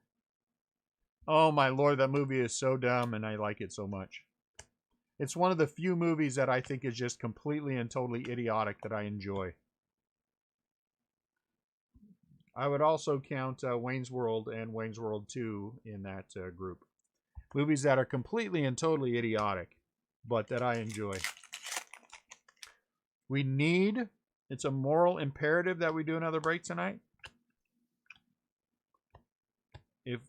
Oh my lord, that movie is so dumb, and I like it so much. It's one of the few movies that I think is just completely and totally idiotic that I enjoy. I would also count Wayne's World and Wayne's World 2 in that group. Movies that are completely and totally idiotic, but that I enjoy. We need, it's a moral imperative that we do another break tonight. If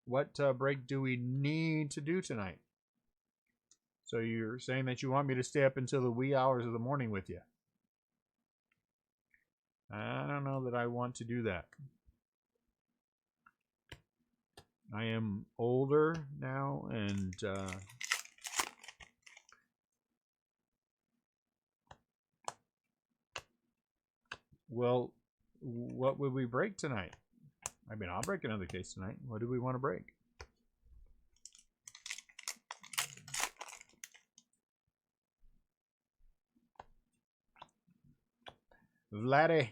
what break do we need to do tonight? So you're saying that you want me to stay up until the wee hours of the morning with you? I don't know that I want to do that. I am older now, and well, what would we break tonight? I mean, I'll break another case tonight. What do we want to break? Vladdy.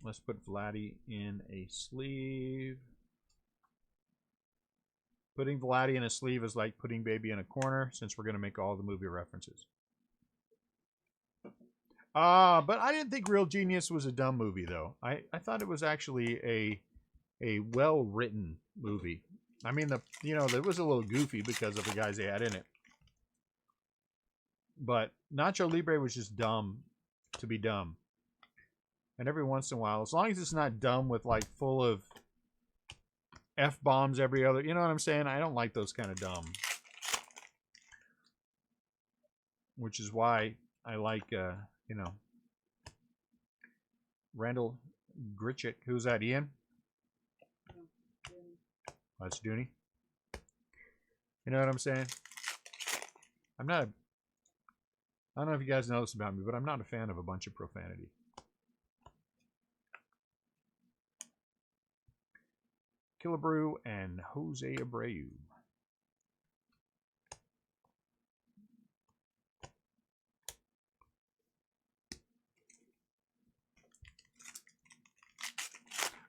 Let's put Vladdy in a sleeve. Putting Vladdy in a sleeve is like putting Baby in a corner, since we're going to make all the movie references. But I didn't think Real Genius was a dumb movie, though. I thought it was actually a well-written movie. I mean, it was a little goofy because of the guys they had in it. But Nacho Libre was just dumb to be dumb. And every once in a while, as long as it's not dumb with like full of F-bombs every other, you know what I'm saying? I don't like those kind of dumb. Which is why I like, Randall Gritchick. Who's that, Ian? That's Dooney. You know what I'm saying? I don't know if you guys know this about me, but I'm not a fan of a bunch of profanity. Killebrew and Jose Abreu.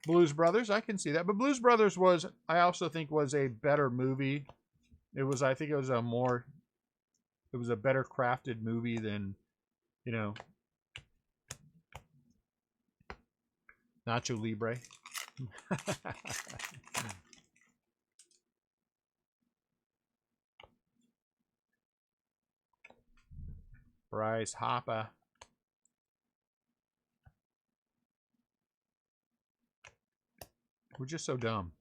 Blues Brothers, I can see that. But Blues Brothers was, I also think, was a better movie. I think it was a better crafted movie than, Nacho Libre. Bryce Hopper. We're just so dumb.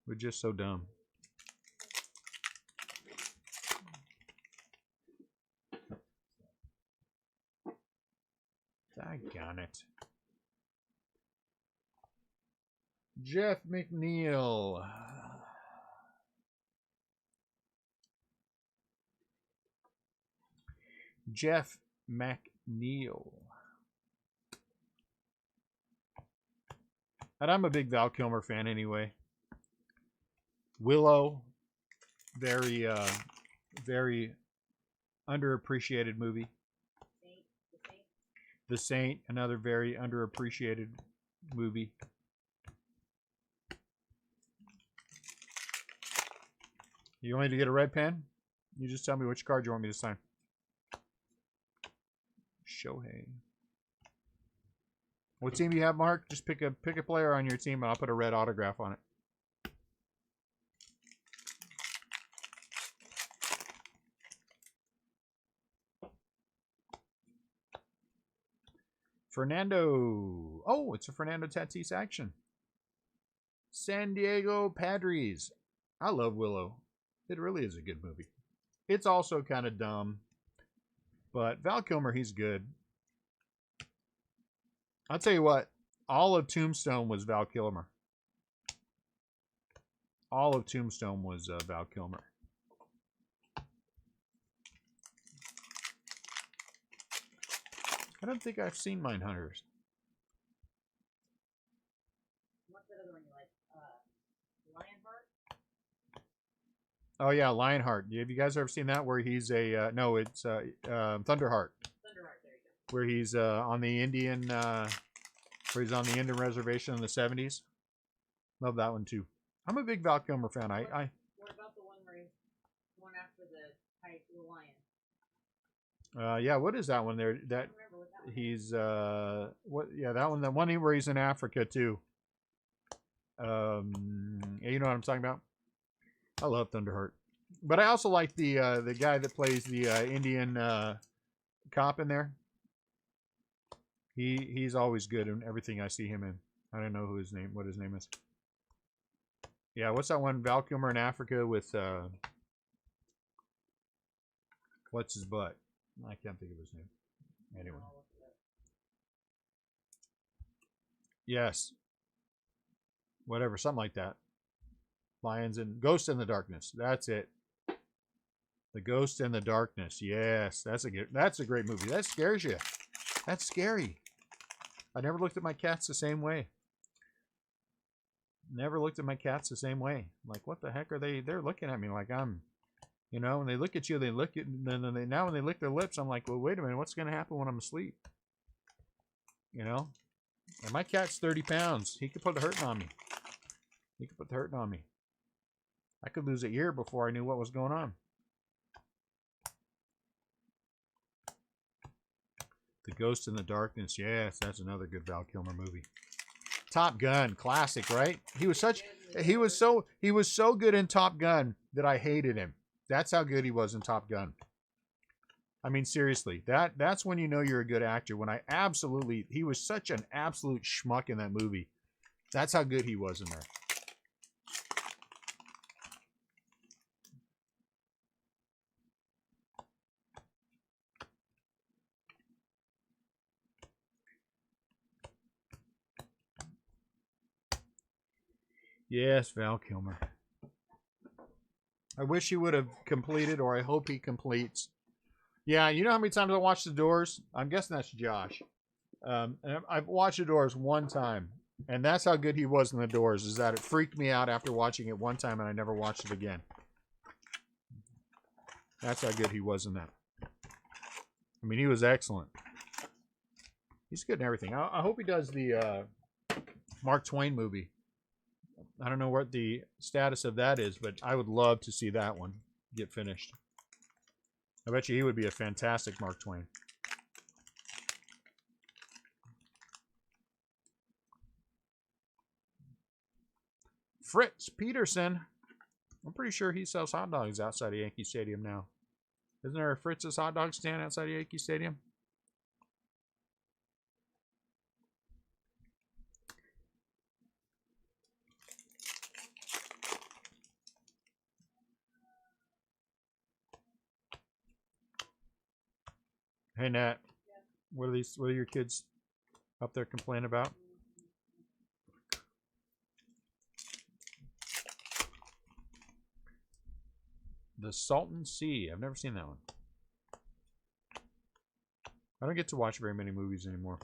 We're just so dumb. Daggone it. Jeff McNeil. Jeff McNeil. And I'm a big Val Kilmer fan anyway. Willow, very underappreciated movie. The Saint, another very underappreciated movie. You want me to get a red pen? You just tell me which card you want me to sign. Shohei. What team do you have, Mark? Just pick a player on your team, and I'll put a red autograph on it. Fernando. Oh, it's a Fernando Tatis action. San Diego Padres. I love Willow. It really is a good movie. It's also kind of dumb. But Val Kilmer, he's good. I'll tell you what. All of Tombstone was Val Kilmer. All of Tombstone was Val Kilmer. I don't think I've seen Mindhunters.
What's that other one you like? Lionheart?
Oh yeah, Lionheart. Have you guys ever seen that? Where he's a no, it's Thunderheart.
Thunderheart, there you go.
Where he's on the Indian, where he's on the Indian reservation in the '70s. Love that one too. I'm a big Val Kilmer fan.
What about the one where he's going after the lion?
Yeah, what is that one there? That
I don't remember what that one
he's what? Yeah, that one. The one where he's in Africa too. You know what I'm talking about. I love Thunderheart, but I also like the guy that plays the Indian cop in there. He's always good in everything I see him in. I don't know what his name is. Yeah, what's that one? Val Kilmer in Africa with what's his butt? I can't think of his name. Anyway. Yes. Whatever, something like that. Lions and Ghost in the Darkness. That's it. The Ghost in the Darkness. Yes, that's a great movie. That scares you. That's scary. I never looked at my cats the same way. Never looked at my cats the same way. Like, what the heck are they? They're looking at me like I'm, you know, when they look at you, they look at, then now when they lick their lips, I'm like, well, wait a minute, what's going to happen when I'm asleep? You know? And my cat's 30 pounds. He could put the hurting on me. He could put the hurting on me. I could lose an ear before I knew what was going on. The Ghost in the Darkness. Yes, that's another good Val Kilmer movie. Top Gun, classic, right? He was so good in Top Gun that I hated him. That's how good he was in Top Gun. I mean, seriously, that's when you know you're a good actor. When he was such an absolute schmuck in that movie. That's how good he was in there. Yes, Val Kilmer. I wish he would have completed, or I hope he completes. Yeah, you know how many times I watched The Doors? I'm guessing that's Josh. And I've watched The Doors one time, and that's how good he was in The Doors, is that it freaked me out after watching it one time, and I never watched it again. That's how good he was in that. I mean, he was excellent. He's good in everything. I hope he does the Mark Twain movie. I don't know what the status of that is, but I would love to see that one get finished. I bet you he would be a fantastic Mark Twain. Fritz Peterson. I'm pretty sure he sells hot dogs outside of Yankee Stadium now. Isn't there a Fritz's hot dog stand outside of Yankee Stadium? Hey Nat, what are your kids up there complaining about? The Salton Sea. I've never seen that one. I don't get to watch very many movies anymore.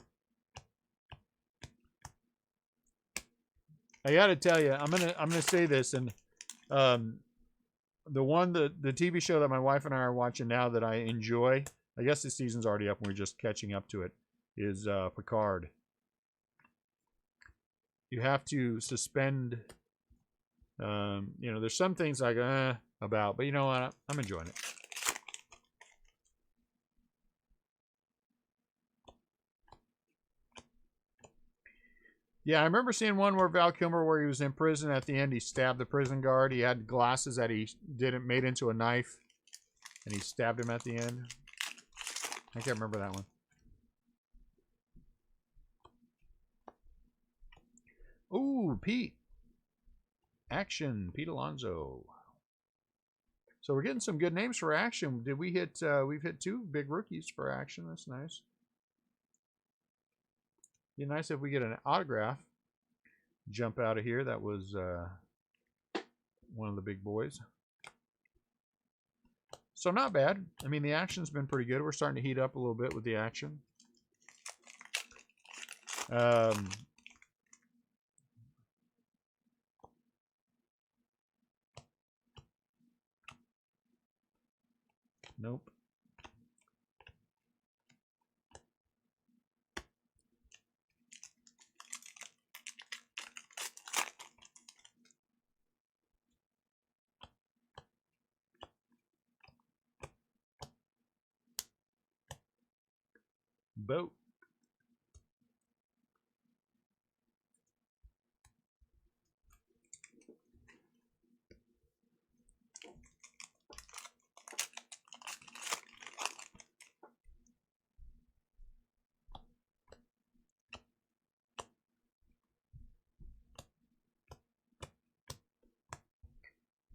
I gotta tell you, I'm gonna say this, and the TV show that my wife and I are watching now that I enjoy, I guess the season's already up and we're just catching up to it, is Picard. You have to suspend, you know, there's some things like about, but you know what, I'm enjoying it. Yeah, I remember seeing one where Val Kilmer, where he was in prison. At the end, he stabbed the prison guard. He had glasses that he made into a knife, and he stabbed him at the end. I can't remember that one. Ooh, Pete. Action, Pete Alonzo. So we're getting some good names for action. Did we hit? We've hit 2 big rookies for action. That's nice. Be nice if we get an autograph. Jump out of here. That was one of the big boys. So not bad. I mean, the action's been pretty good. We're starting to heat up a little bit with the action. Nope. Boat.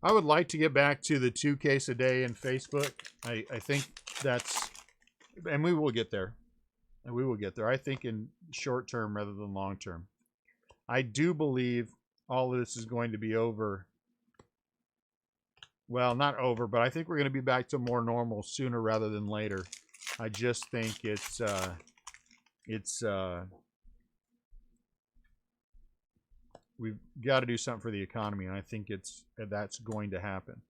I would like to get back to the 2 case a day in Facebook. I think that's, and we will get there. And we will get there. I think in short term rather than long term. I do believe all of this is going to be over. Well, not over, but I think we're going to be back to more normal sooner rather than later. I just think we've got to do something for the economy, and I think that's going to happen.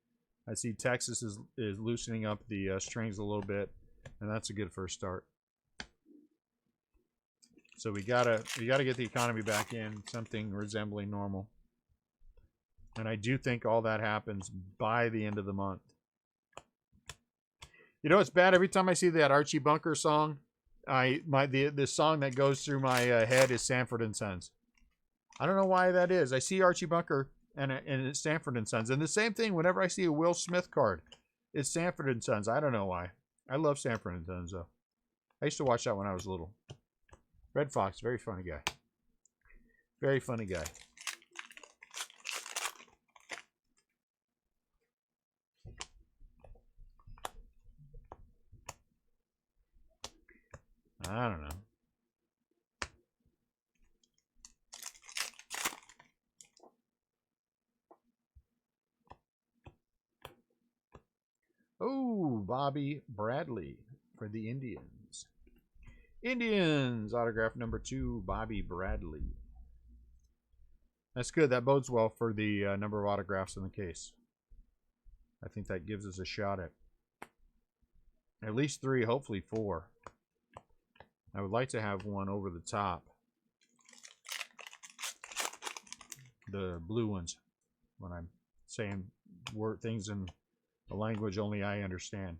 I see Texas is loosening up the strings a little bit, and that's a good first start. So we gotta get the economy back in something resembling normal, and I do think all that happens by the end of the month. You know, it's bad every time I see that Archie Bunker song. The song that goes through my head is Sanford and Sons. I don't know why that is. I see Archie Bunker and it's Sanford and Sons, and the same thing whenever I see a Will Smith card, it's Sanford and Sons. I don't know why. I love Sanford and Sons though. I used to watch that when I was little. Red Fox, very funny guy. Very funny guy. I don't know. Oh, Bobby Bradley for the Indians. Indians, autograph number 2, Bobby Bradley. That's good. That bodes well for the number of autographs in the case. I think that gives us a shot at least 3, hopefully 4. I would like to have one over the top. The blue ones, when I'm saying things in a language only I understand.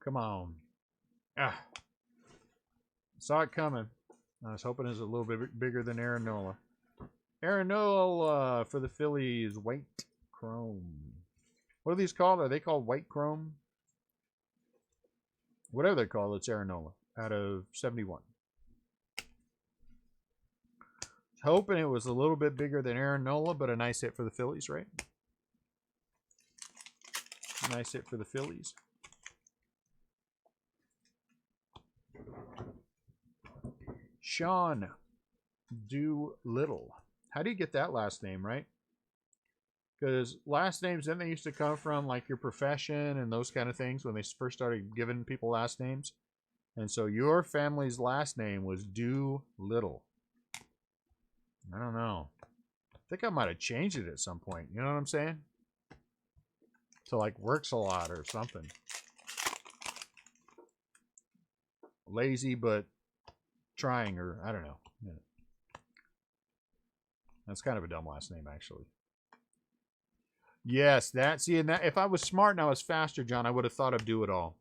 Come on. Ah. Saw it coming. I was hoping it was a little bit bigger than Aaron Nola. Aaron Nola for the Phillies, white chrome. What are these called? Are they called white chrome? Whatever they're called, it's Aaron Nola out of 71. Hoping it was a little bit bigger than Aaron Nola, but a nice hit for the Phillies, right? Nice hit for the Phillies. Sean Doolittle. How do you get that last name, right? Because last names, then they used to come from like your profession and those kind of things when they first started giving people last names. And so your family's last name was Doolittle. I don't know. I think I might have changed it at some point. You know what I'm saying? To like works a lot or something. Lazy, but trying, or I don't know. Yeah. That's kind of a dumb last name, actually. Yes, see, and that if I was smart and I was faster, John, I would have thought of Do It All.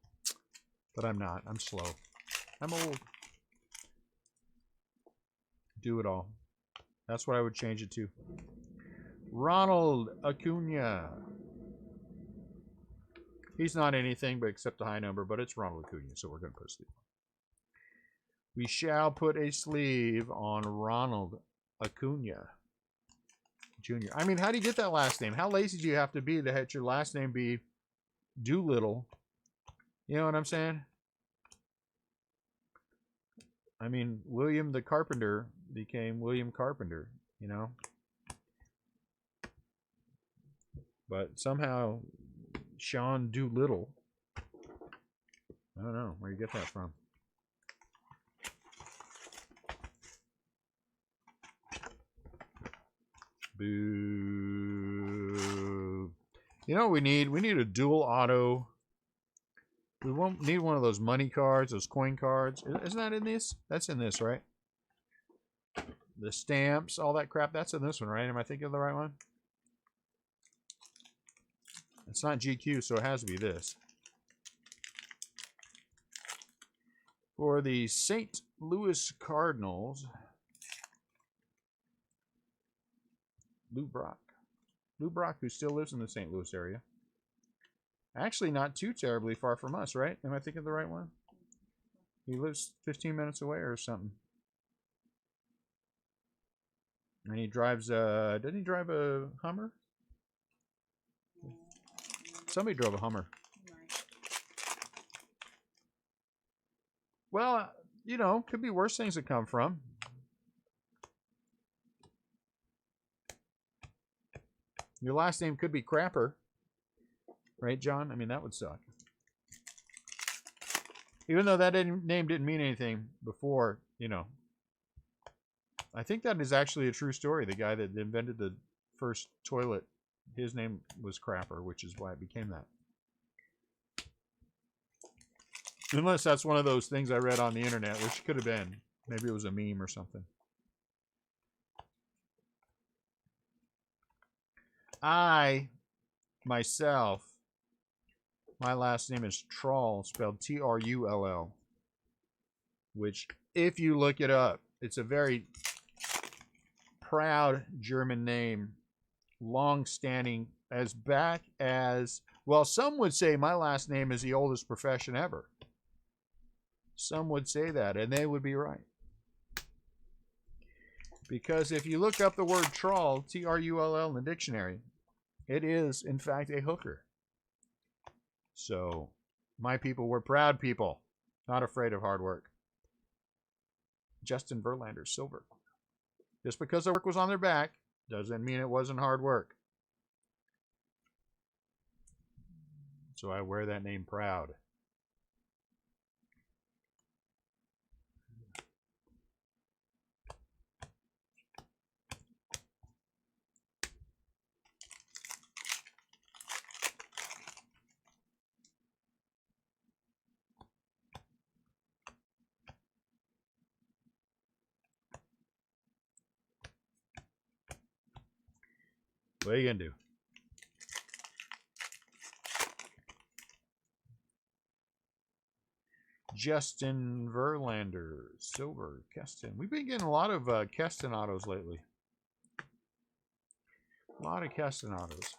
But I'm not. I'm slow. I'm old. Do It All. That's what I would change it to. Ronald Acuna. He's not anything but except a high number, but it's Ronald Acuna, so we're going to put a sleeve on. We shall put a sleeve on Ronald Acuna Jr. I mean, how do you get that last name? How lazy do you have to be to have your last name be Doolittle? You know what I'm saying? I mean, William the Carpenter became William Carpenter, you know? But somehow, Sean Doolittle. I don't know where you get that from. Boo. You know what we need? We need a dual auto. We won't need one of those money cards, those coin cards. Isn't that in this? That's in this, right? The stamps, all that crap, that's in this one, right? Am I thinking of the right one? It's not GQ, so it has to be this. For the St. Louis Cardinals, Lou Brock. Lou Brock, who still lives in the St. Louis area. Actually, not too terribly far from us, right? Am I thinking of the right one? He lives 15 minutes away or something. And he drives, didn't he drive a Hummer? Somebody drove a Hummer. Well, you know, could be worse things that come from. Your last name could be Crapper. Right, John? I mean, that would suck. Even though that name didn't mean anything before, you know. I think that is actually a true story. The guy that invented the first toilet, his name was Crapper, which is why it became that. Unless that's one of those things I read on the internet, which could have been. Maybe it was a meme or something. I, myself, my last name is Trull, spelled Trull. Which, if you look it up, it's a very proud German name, long-standing, as back as, well, some would say my last name is the oldest profession ever. Some would say that, and they would be right. Because if you look up the word Trull, Trull, in the dictionary, it is, in fact, a hooker. So, my people were proud people, not afraid of hard work. Justin Verlander, silver. Just because the work was on their back doesn't mean it wasn't hard work. So I wear that name proud. What are you going to do? Justin Verlander, silver, Keston. We've been getting a lot of Keston autos lately. A lot of Keston autos.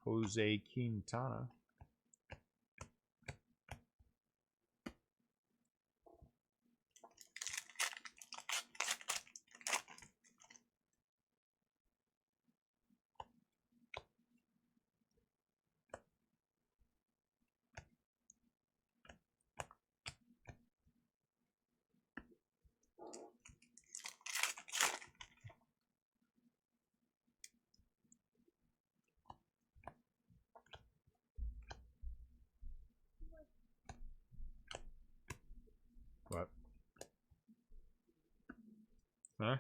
Jose Quintana. What? Huh?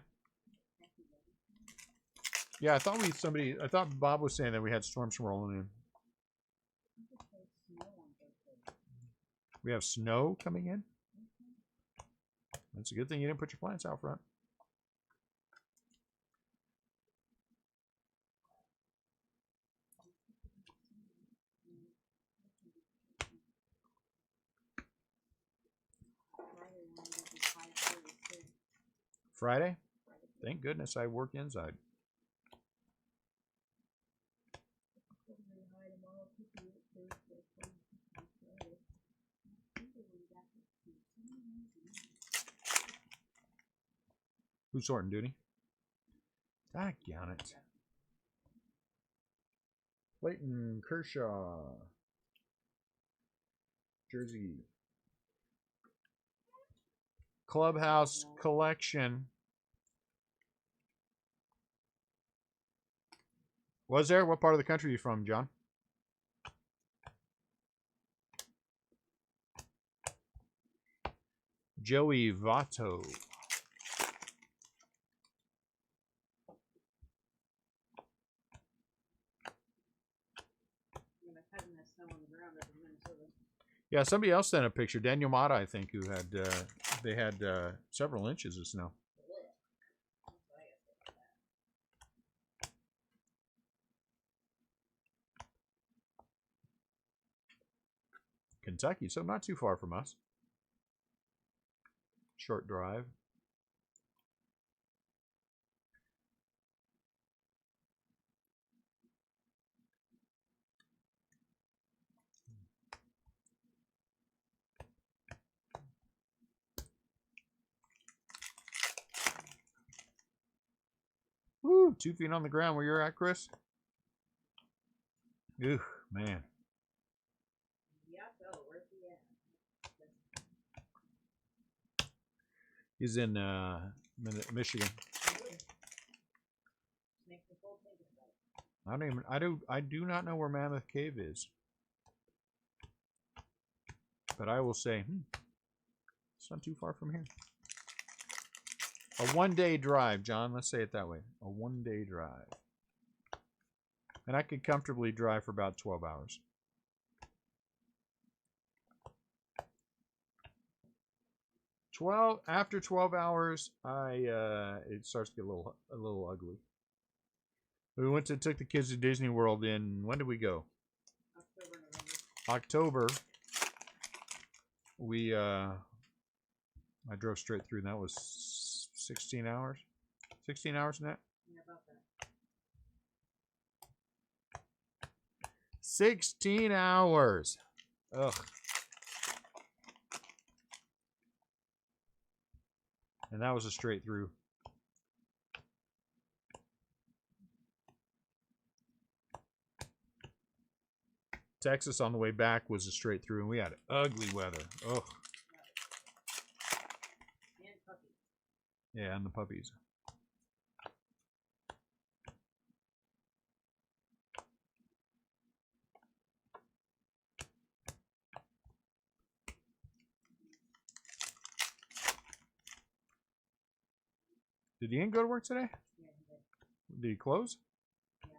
Yeah, I thought Bob was saying that we had storms rolling in. We have snow coming in. That's a good thing you didn't put your plants out front. Friday? Thank goodness I work inside. Who's sorting duty? Doggone it. Clayton Kershaw. Jersey. Clubhouse collection. Was there? What part of the country are you from, John? Joey Votto. Yeah, somebody else sent a picture. Daniel Mata, I think, who had they had several inches of snow. Kentucky, so not too far from us. Short drive. Woo, 2 feet on the ground where you're at, Chris. Ooh, man. He's in Michigan. I do not know where Mammoth Cave is. But I will say, it's not too far from here. A 1-day drive, John. Let's say it that way. A 1-day drive. And I could comfortably drive for about 12 hours. After 12 hours, it starts to get a little ugly. We took the kids to Disney World in, when did we go? October. I drove straight through, and that was 16 hours. 16 hours in that? Yeah, about that. 16 hours. Ugh. And that was a straight through. Texas on the way back was a straight through, and we had ugly weather. Ugh. And puppies. Yeah, and the puppies. Did Ian go to work today? Yeah, he did. Did he close? Yeah.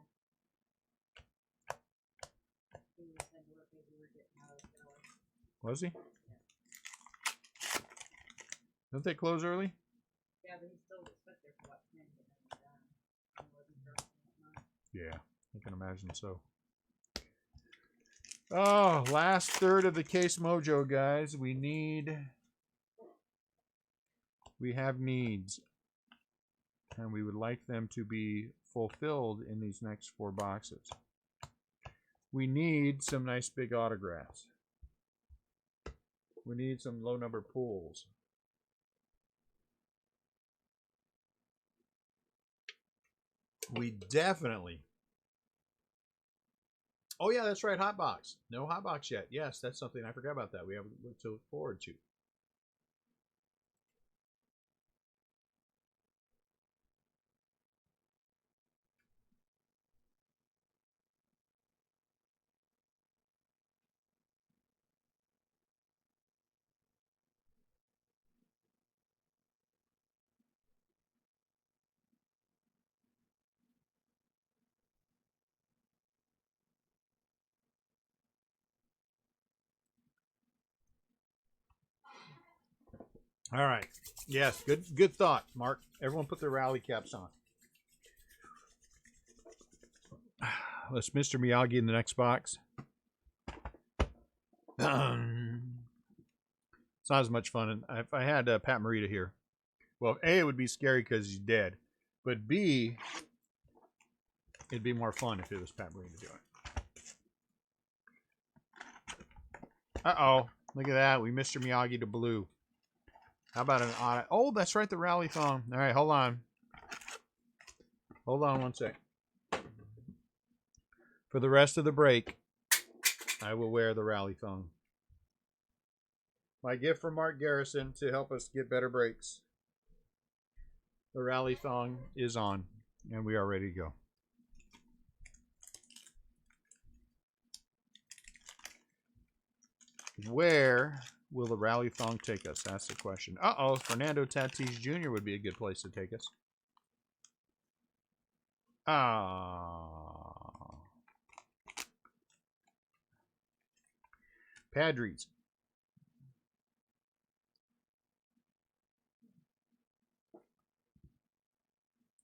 Was he? Yeah. Don't they close early? Yeah, but he still was stuck there for about 10 minutes. Yeah, I can imagine so. Oh, last third of the case mojo, guys. We have needs. And we would like them to be fulfilled in these next 4 boxes. We need some nice big autographs. We need some low number pulls. We definitely. Oh yeah, that's right, hot box. No hot box yet. Yes, that's something I forgot about that. We have to look forward to. All right. Yes, good thought, Mark. Everyone put their rally caps on. Let's Mr. Miyagi in the next box. It's not as much fun. If I had Pat Morita here, well, A, it would be scary because he's dead. But B, it'd be more fun if it was Pat Morita doing it. Uh-oh. Look at that. We Mr. Miyagi to blue. How about an odd... Oh, that's right, the rally thong. All right, hold on. Hold on one sec. For the rest of the break, I will wear the rally thong. My gift from Mark Garrison to help us get better breaks. The rally thong is on, and we are ready to go. Where will the rally thong take us? That's the question. Uh-oh, Fernando Tatis Jr. would be a good place to take us. Padres.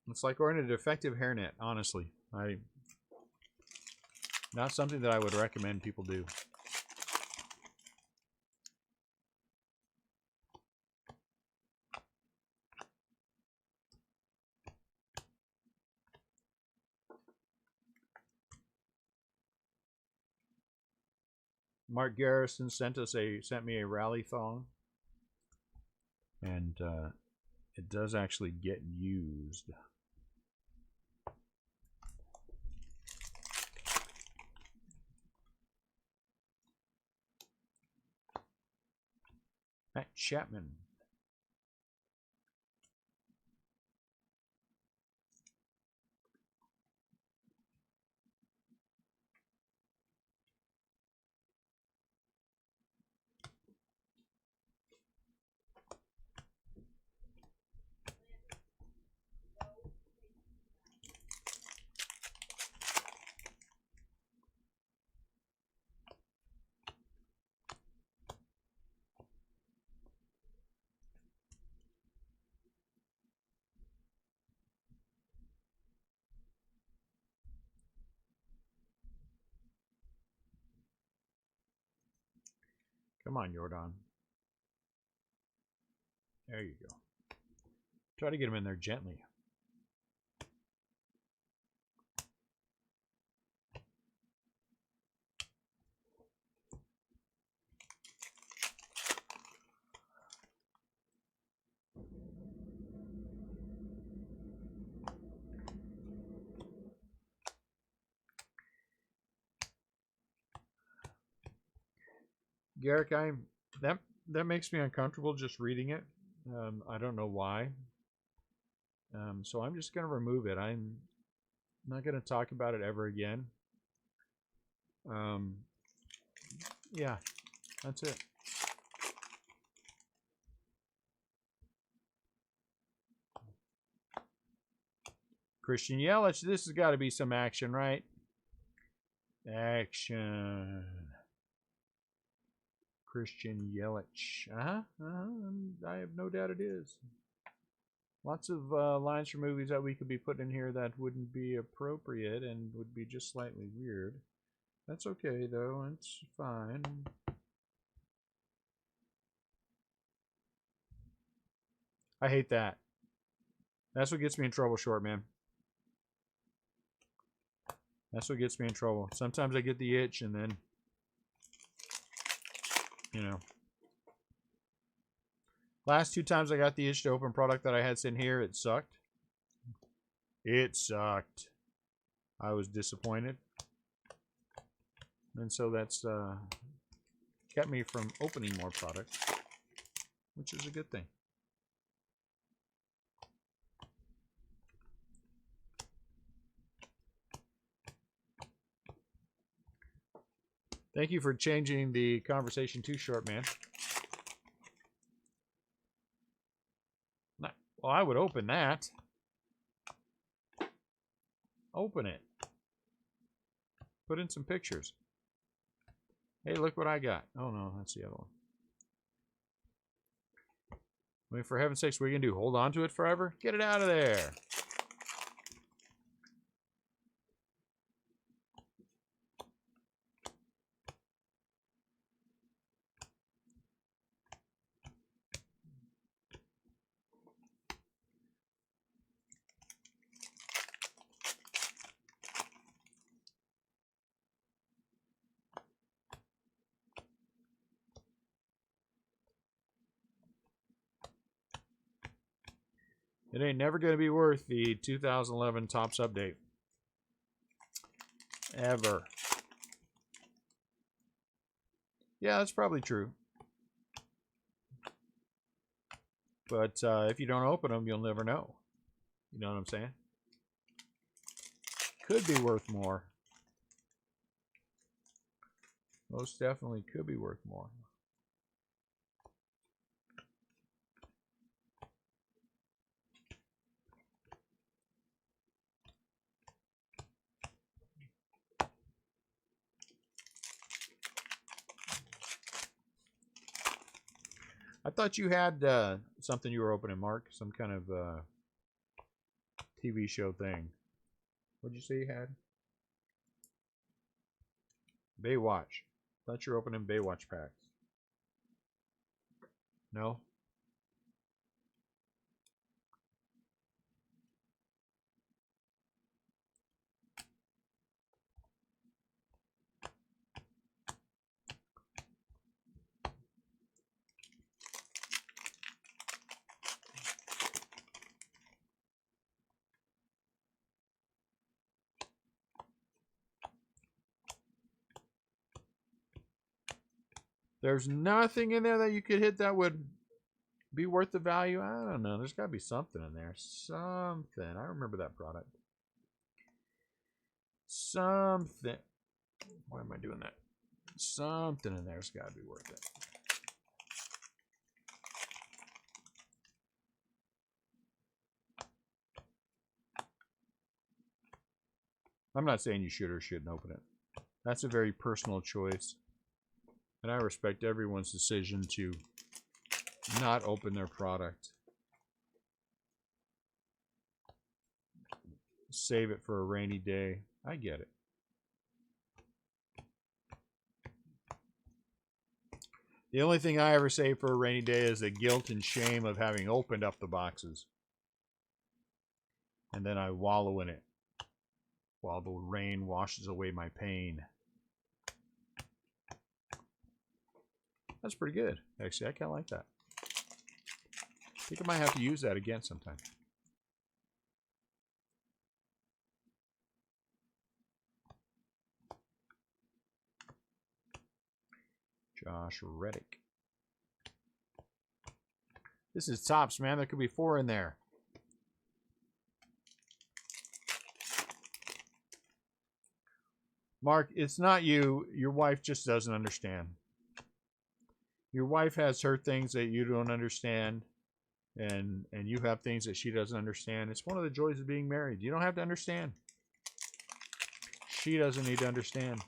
It's like we're in a defective hairnet, honestly. Not something that I would recommend people do. Mark Garrison sent me a rally thong, and it does actually get used. Matt Chapman. Come on, Jordan. There you go. Try to get him in there gently. Garrick, that makes me uncomfortable just reading it. I don't know why. So I'm just going to remove it. I'm not going to talk about it ever again. Yeah, that's it. Christian Yelich, this has got to be some action, right? Action. Christian Yelich. I have no doubt it is. Lots of lines from movies that we could be putting in here that wouldn't be appropriate and would be just slightly weird. That's okay, though. It's fine. I hate that. That's what gets me in trouble, short man. That's what gets me in trouble. Sometimes I get the itch and then, you know. Last 2 times I got the itch to open product that I had sitting here, it sucked. It sucked. I was disappointed. And so that's kept me from opening more product, which is a good thing. Thank you for changing the conversation too, short man. Well, I would open that. Open it. Put in some pictures. Hey, look what I got. Oh, no, that's the other one. I mean, for heaven's sakes, what are you going to do? Hold on to it forever? Get it out of there. It ain't never going to be worth the 2011 Toops update. Ever. Yeah, that's probably true. But if you don't open them, you'll never know. You know what I'm saying? Could be worth more. Most definitely could be worth more. I thought you had something you were opening, Mark. Some kind of TV show thing. What'd you say you had? Baywatch. Thought you were opening Baywatch packs. No? There's nothing in there that you could hit that would be worth the value. I don't know. There's got to be something in there. Something. I remember that product. Something. Why am I doing that? Something in there's got to be worth it. I'm not saying you should or shouldn't open it. That's a very personal choice. And I respect everyone's decision to not open their product. Save it for a rainy day. I get it. The only thing I ever save for a rainy day is the guilt and shame of having opened up the boxes. And then I wallow in it while the rain washes away my pain. That's pretty good. Actually, I kind of like that. I think I might have to use that again sometime. Josh Reddick. This is Toops, man. There could be 4 in there. Mark, it's not you. Your wife just doesn't understand. Your wife has her things that you don't understand, and you have things that she doesn't understand. It's one of the joys of being married. You don't have to understand. She doesn't need to understand.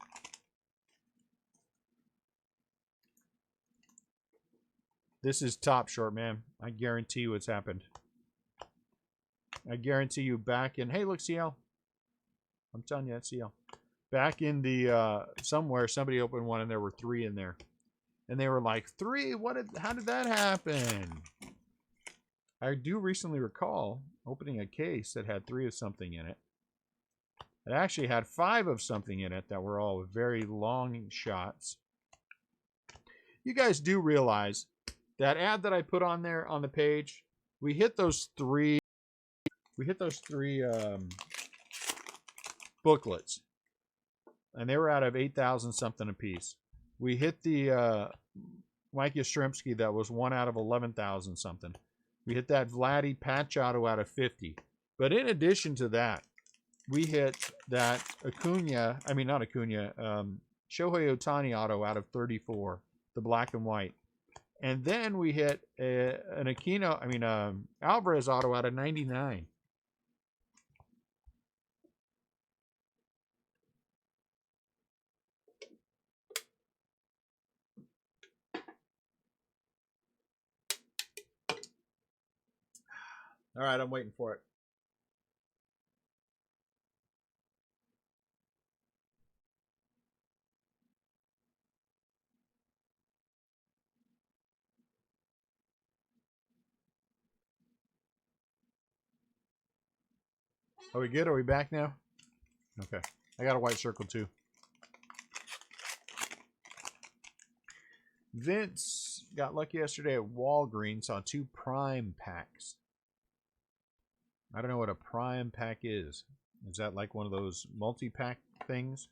This is top short, man. I guarantee you it's happened. I guarantee you back in... Hey, look, CL. I'm telling you, that's CL. Back in the... somewhere, somebody opened one and there were 3 in there. And they were like, 3? How did that happen? I do recently recall opening a case that had 3 of something in it. It actually had 5 of something in it that were all very long shots. You guys do realize that ad that I put on there on the page, we hit those 3 booklets. And they were out of 8,000 something a piece. We hit the Mike Yastrzemski that was 1 out of 11,000 something. We hit that Vladdy patch auto out of 50. But in addition to that, we hit that Acuna, I mean not Acuna, Shohei Ohtani auto out of 34, the black and white. And then we hit an Alvarez auto out of 99. All right, I'm waiting for it. Are we good? Are we back now? Okay. I got a white circle too. Vince got lucky yesterday at Walgreens on 2 Prime packs. I don't know what a Prime pack is. Is that like one of those multi-pack things?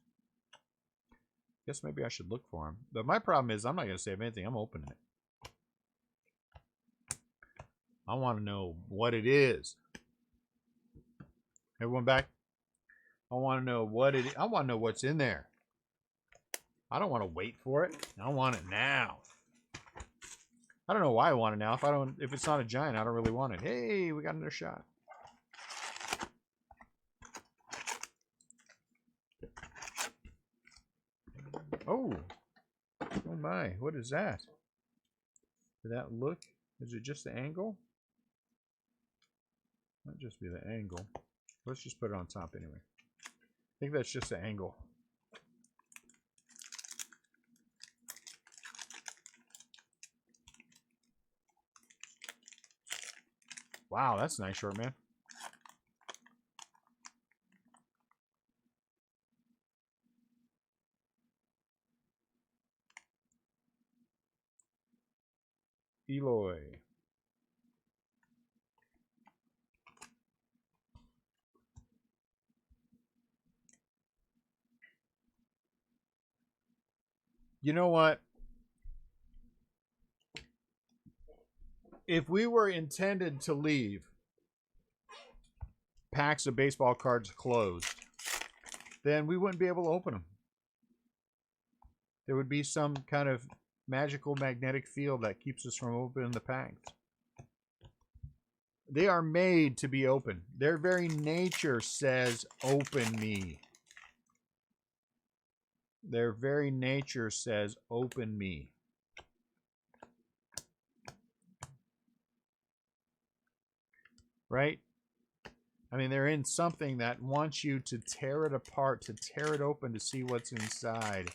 Guess maybe I should look for them. But my problem is I'm not going to save anything. I'm opening it. I want to know what it is. Everyone back? I want to know what it is. I want to know what's in there. I don't want to wait for it. I want it now. I don't know why I want it now. If it's not a giant, I don't really want it. Hey, we got another shot. Oh. Oh my, what is that? Did that look? Is it just the angle? Might just be the angle. Let's just put it on top anyway. I think that's just the angle. Wow, that's nice, short man. Eloy. You know what? If we were intended to leave packs of baseball cards closed, then we wouldn't be able to open them. There would be some kind of magical magnetic field that keeps us from opening the packs. They are made to be open. Their very nature says, open me. Their very nature says, open me. Right? I mean, they're in something that wants you to tear it apart, to tear it open to see what's inside.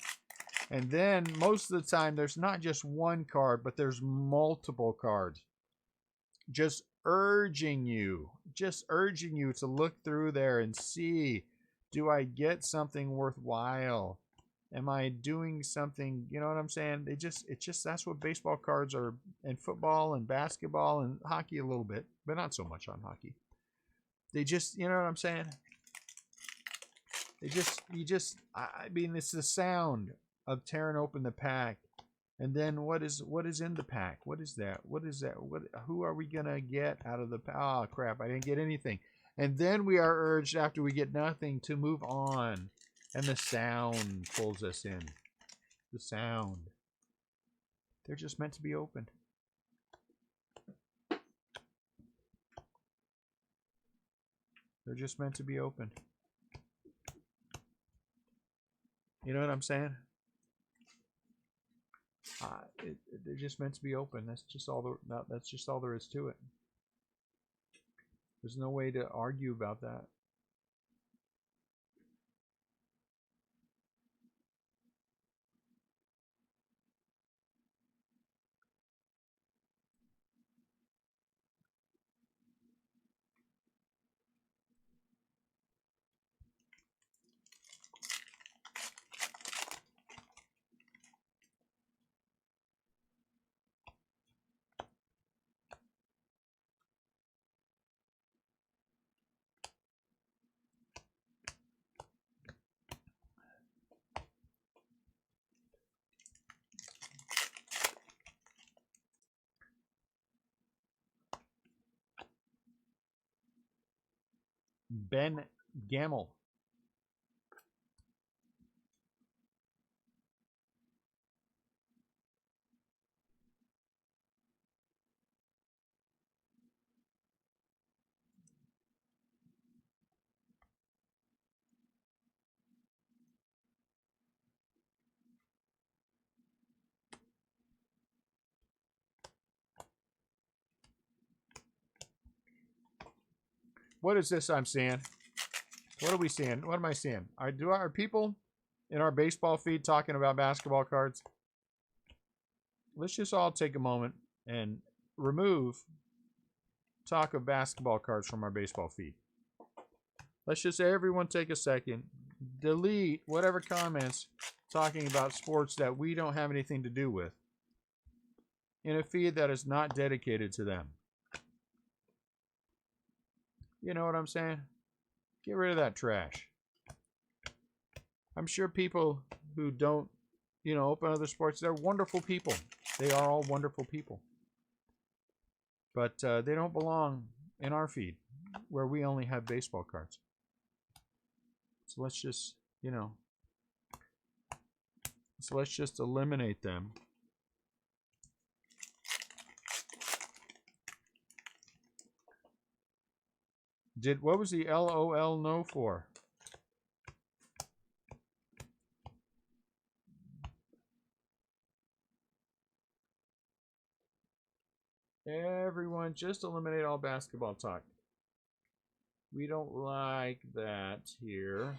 And then, most of the time, there's not just one card, but there's multiple cards. Just urging you to look through there and see, do I get something worthwhile? Am I doing something, you know what I'm saying? That's what baseball cards are, and football and basketball and hockey a little bit, but not so much on hockey. They just, you know what I'm saying? I mean, it's the sound of tearing open the pack. And then what is in the pack? What is that? Who are we going to get out of the pack? Oh, crap, I didn't get anything. And then we are urged, after we get nothing, to move on. And the sound pulls us in. The sound. They're just meant to be opened. They're just meant to be opened. You know what I'm saying? They're just meant to be open. That's just all there is to it. There's no way to argue about that. Ben Gamel. What is this I'm seeing? What are we seeing? What am I seeing? Are people in our baseball feed talking about basketball cards? Let's just all take a moment and remove talk of basketball cards from our baseball feed. Let's just everyone take a second, delete whatever comments talking about sports that we don't have anything to do with in a feed that is not dedicated to them. You know what I'm saying? Get rid of that trash. I'm sure people who don't, open other sports, they're wonderful people. They are all wonderful people. But they don't belong in our feed where we only have baseball cards. So let's just, eliminate them. What was the LOL no for? Everyone, just eliminate all basketball talk. We don't like that here.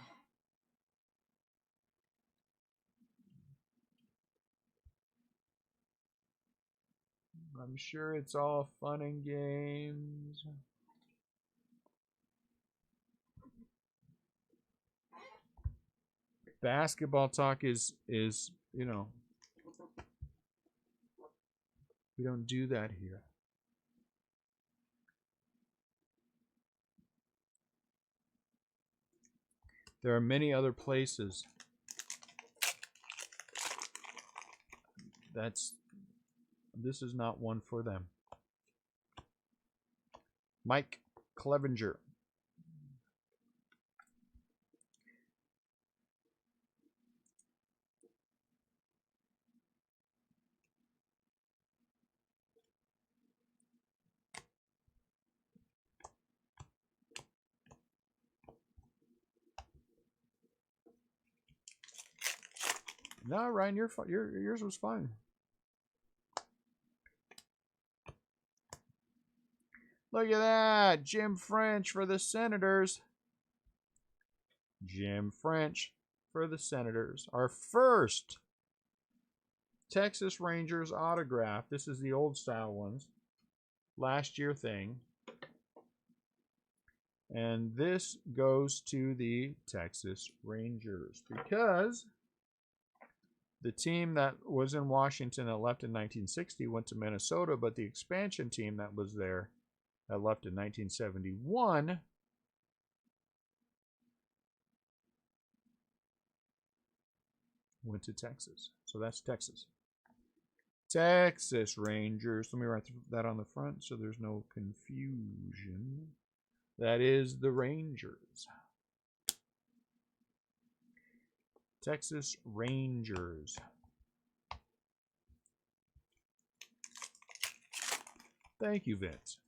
I'm sure it's all fun and games. Basketball talk is we don't do that here. There are many other places this is not one for them. Mike Clevenger. No, Ryan, yours was fine. Look at that. Jim French for the Senators. Jim French for the Senators. Our first Texas Rangers autograph. This is the old style ones. Last year thing. And this goes to the Texas Rangers because the team that was in Washington that left in 1960 went to Minnesota, but the expansion team that was there that left in 1971 went to Texas. So that's Texas. Texas Rangers. Let me write that on the front so there's no confusion. That is the Rangers. Texas Rangers. Thank you, Vince.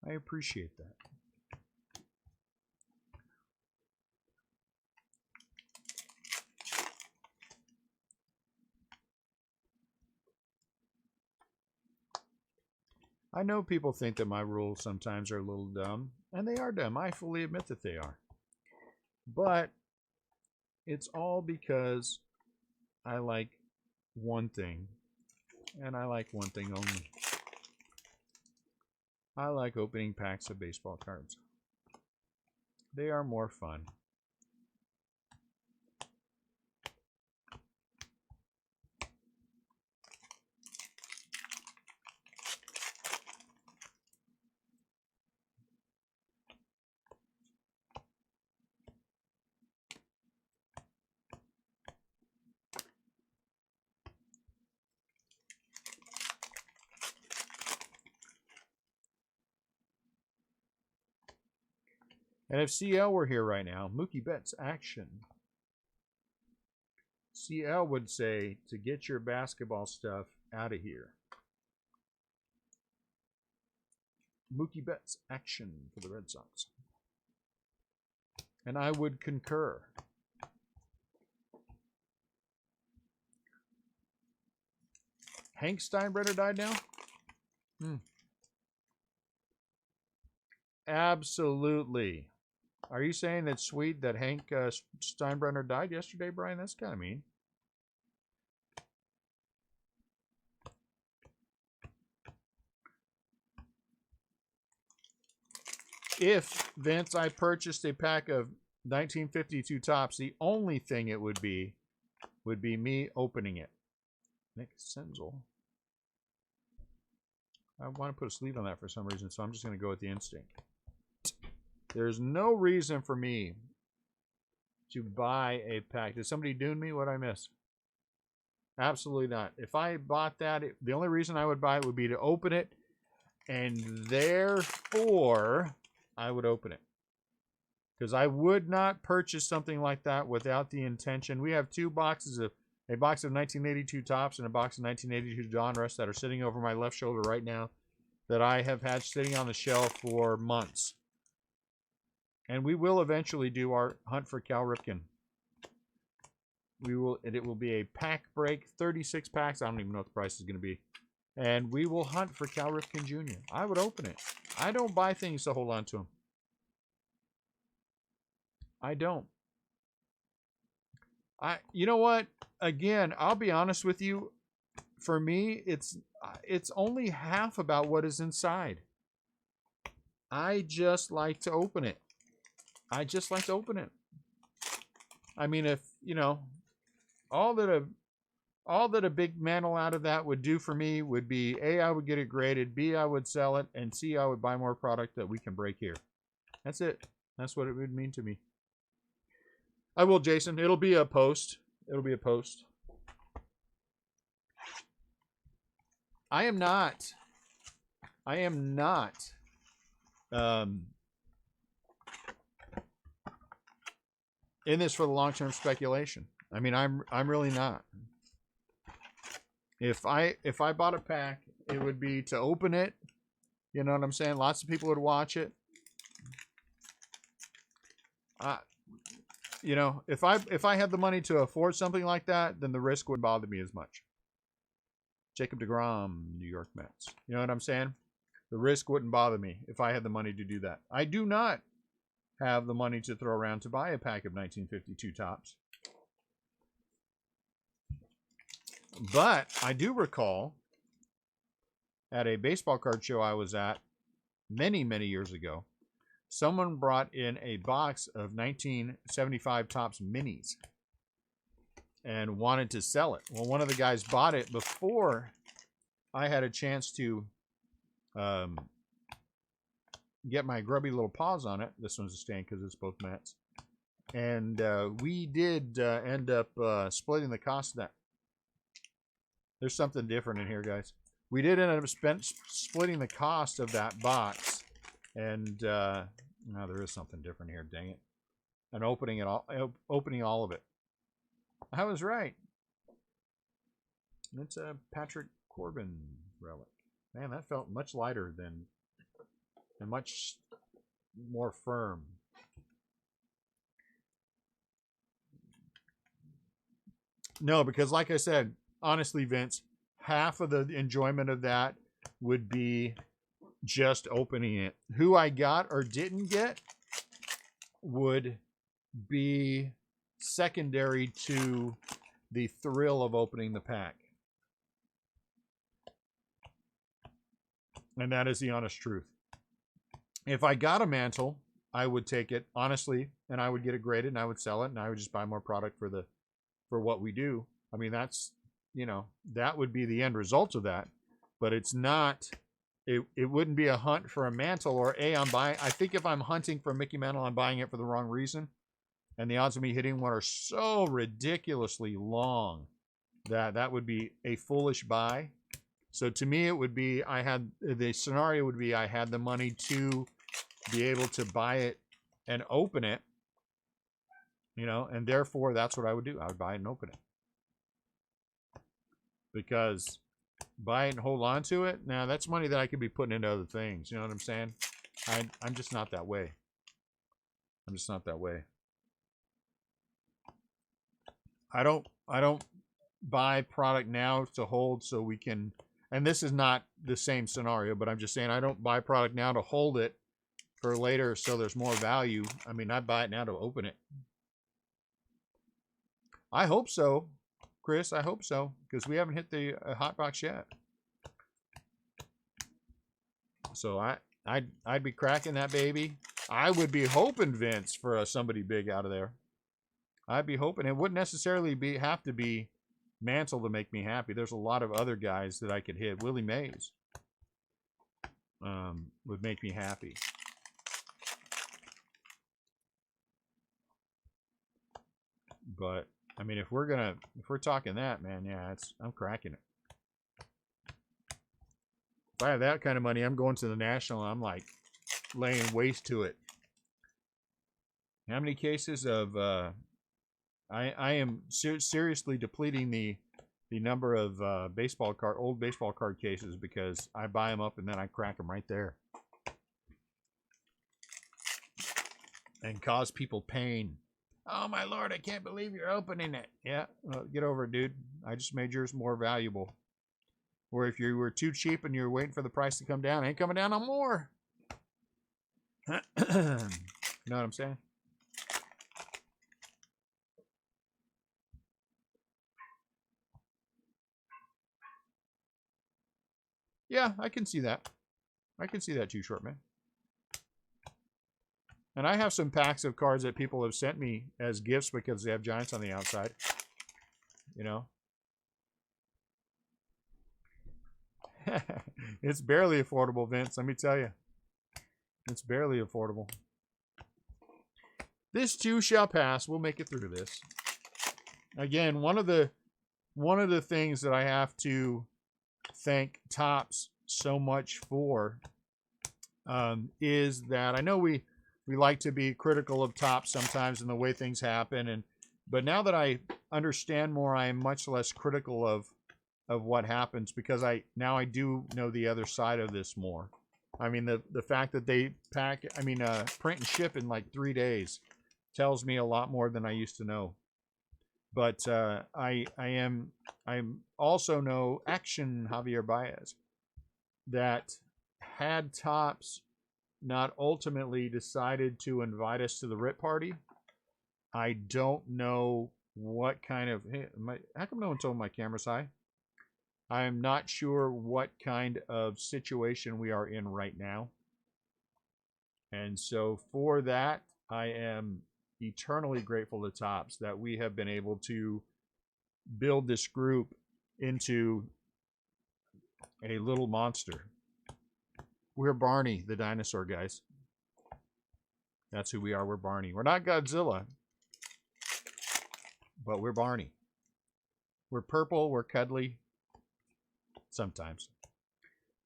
I appreciate that. I know people think that my rules sometimes are a little dumb, and they are dumb. I fully admit that they are. But it's all because I like one thing, and I like one thing only. I like opening packs of baseball cards. They are more fun. And if CL were here right now, Mookie Betts action. CL would say to get your basketball stuff out of here. Mookie Betts action for the Red Sox. And I would concur. Hank Steinbrenner died now? Absolutely. Are you saying it's sweet that Hank Steinbrenner died yesterday, Brian? That's kind of mean. If, Vince, I purchased a pack of 1952 Toops, the only thing it would be me opening it. Nick Senzel. I want to put a sleeve on that for some reason, so I'm just going to go with the instinct. There's no reason for me to buy a pack. Did somebody dune me? What I miss? Absolutely not. If I bought that, the only reason I would buy it would be to open it, and therefore I would open it. Because I would not purchase something like that without the intention. We have two boxes of a box of 1982 Toops and a box of 1982 Donruss that are sitting over my left shoulder right now that I have had sitting on the shelf for months. And we will eventually do our hunt for Cal Ripken. We will, and it will be a pack break, 36 packs. I don't even know what the price is going to be. And we will hunt for Cal Ripken Jr. I would open it. I don't buy things to hold on to them. I don't. You know what? Again, I'll be honest with you. For me, it's only half about what is inside. I just like to open it. I just like to open it. I mean, if, you know, all that a big mantle out of that would do for me would be, A, I would get it graded, B, I would sell it, and C, I would buy more product that we can break here. That's it. That's what it would mean to me. I will, Jason. It'll be a post. It'll be a post. I am not in this for the long-term speculation. I mean, I'm really not. If I bought a pack, it would be to open it. You know what I'm saying? Lots of people would watch it. You know, if I had the money to afford something like that, then the risk wouldn't bother me as much. Jacob deGrom, New York Mets. You know what I'm saying? The risk wouldn't bother me if I had the money to do that. I do not have the money to throw around to buy a pack of 1952 Toops. But I do recall at a baseball card show I was at many, many years ago, someone brought in a box of 1975 Toops minis and wanted to sell it. Well, one of the guys bought it before I had a chance to get my grubby little paws on it. This one's a stain because it's both Mets. And we did end up splitting the cost of that. There's something different in here, guys. We did end up splitting the cost of that box. And now there is something different here, dang it. And opening all of it. I was right. It's a Patrick Corbin relic. Man, that felt much lighter than, and much more firm. No, because like I said, honestly, Vince, half of the enjoyment of that would be just opening it. Who I got or didn't get would be secondary to the thrill of opening the pack. And that is the honest truth. If I got a mantle, I would take it honestly, and I would get it graded, and I would sell it, and I would just buy more product for what we do. I mean, that's, you know, that would be the end result of that. But it's not. It wouldn't be a hunt for a mantle, or I'm buying. I think if I'm hunting for a Mickey Mantle, I'm buying it for the wrong reason. And the odds of me hitting one are so ridiculously long that would be a foolish buy. So to me, it would be the scenario would be I had the money to be able to buy it and open it, you know, and therefore that's what I would do. I would buy it and open it. Because buy it and hold on to it, now that's money that I could be putting into other things. You know what I'm saying? I'm just not that way. I'm just not that way. I don't buy product now to hold so we can, and this is not the same scenario, but I'm just saying I don't buy product now to hold it for later so there's more value. I mean, I buy it now to open it. I hope so, Chris. I hope so, because we haven't hit the hot box yet. So I'd be cracking that baby. I would be hoping, Vince, for somebody big out of there. I'd be hoping. It wouldn't necessarily have to be Mansell to make me happy. There's a lot of other guys that I could hit. Willie Mays would make me happy. But I mean, if we're talking that, man, yeah, I'm cracking it. If I have that kind of money, I'm going to the National. I'm like laying waste to it. How many cases of I am seriously depleting the number of old baseball card cases, because I buy them up and then I crack them right there and cause people pain. Oh my Lord, I can't believe you're opening it. Yeah, well, get over it, dude. I just made yours more valuable. Or if you were too cheap and you're waiting for the price to come down, it ain't coming down no more. You know what I'm saying? Yeah, I can see that. I can see that too, Short Man. And I have some packs of cards that people have sent me as gifts because they have Giants on the outside. You know? It's barely affordable, Vince. Let me tell you. It's barely affordable. This too shall pass. We'll make it through this. Again, one of the things that I have to thank Toops so much for is that I know we like to be critical of Toops sometimes in the way things happen, but now that I understand more, I am much less critical of what happens, because I do know the other side of this more. I mean, the fact that they print and ship in like 3 days tells me a lot more than I used to know. But I also know Action Javier Baez, that had Toops not ultimately decided to invite us to the RIP party, I don't know what kind of, hey, how come no one told my camera's high? I'm not sure what kind of situation we are in right now. And so for that, I am eternally grateful to Toops that we have been able to build this group into a little monster. We're Barney the dinosaur, guys. That's who we are. We're Barney. We're not Godzilla, but we're Barney. We're purple. We're cuddly. Sometimes.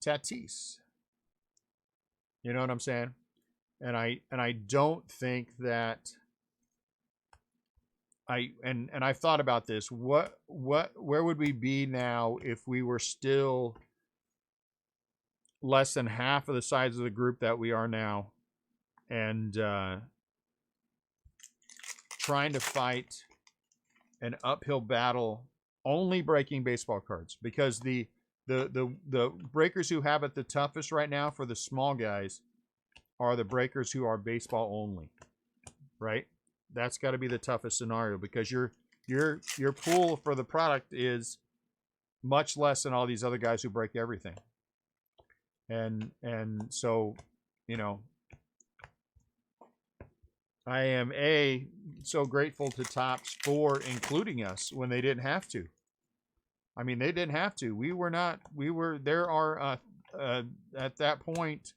Tatis. You know what I'm saying? And I don't think that I've thought about this. Where would we be now if we were still less than half of the size of the group that we are now, and trying to fight an uphill battle only breaking baseball cards? Because the breakers who have it the toughest right now for the small guys are the breakers who are baseball only, right? That's got to be the toughest scenario, because your pool for the product is much less than all these other guys who break everything. And so, you know, I am so grateful to Toops for including us when they didn't have to. I mean, they didn't have to. There are at that point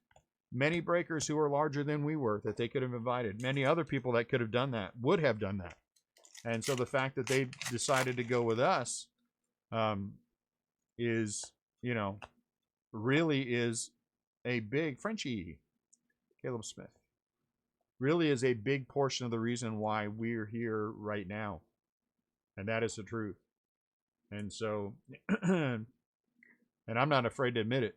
many breakers who are larger than we were that they could have invited. Many other people that could have done that would have done that. And so the fact that they decided to go with us is, you know, really is a big, Frenchie, Caleb Smith, really is a big portion of the reason why we're here right now. And that is the truth. And so, and I'm not afraid to admit it.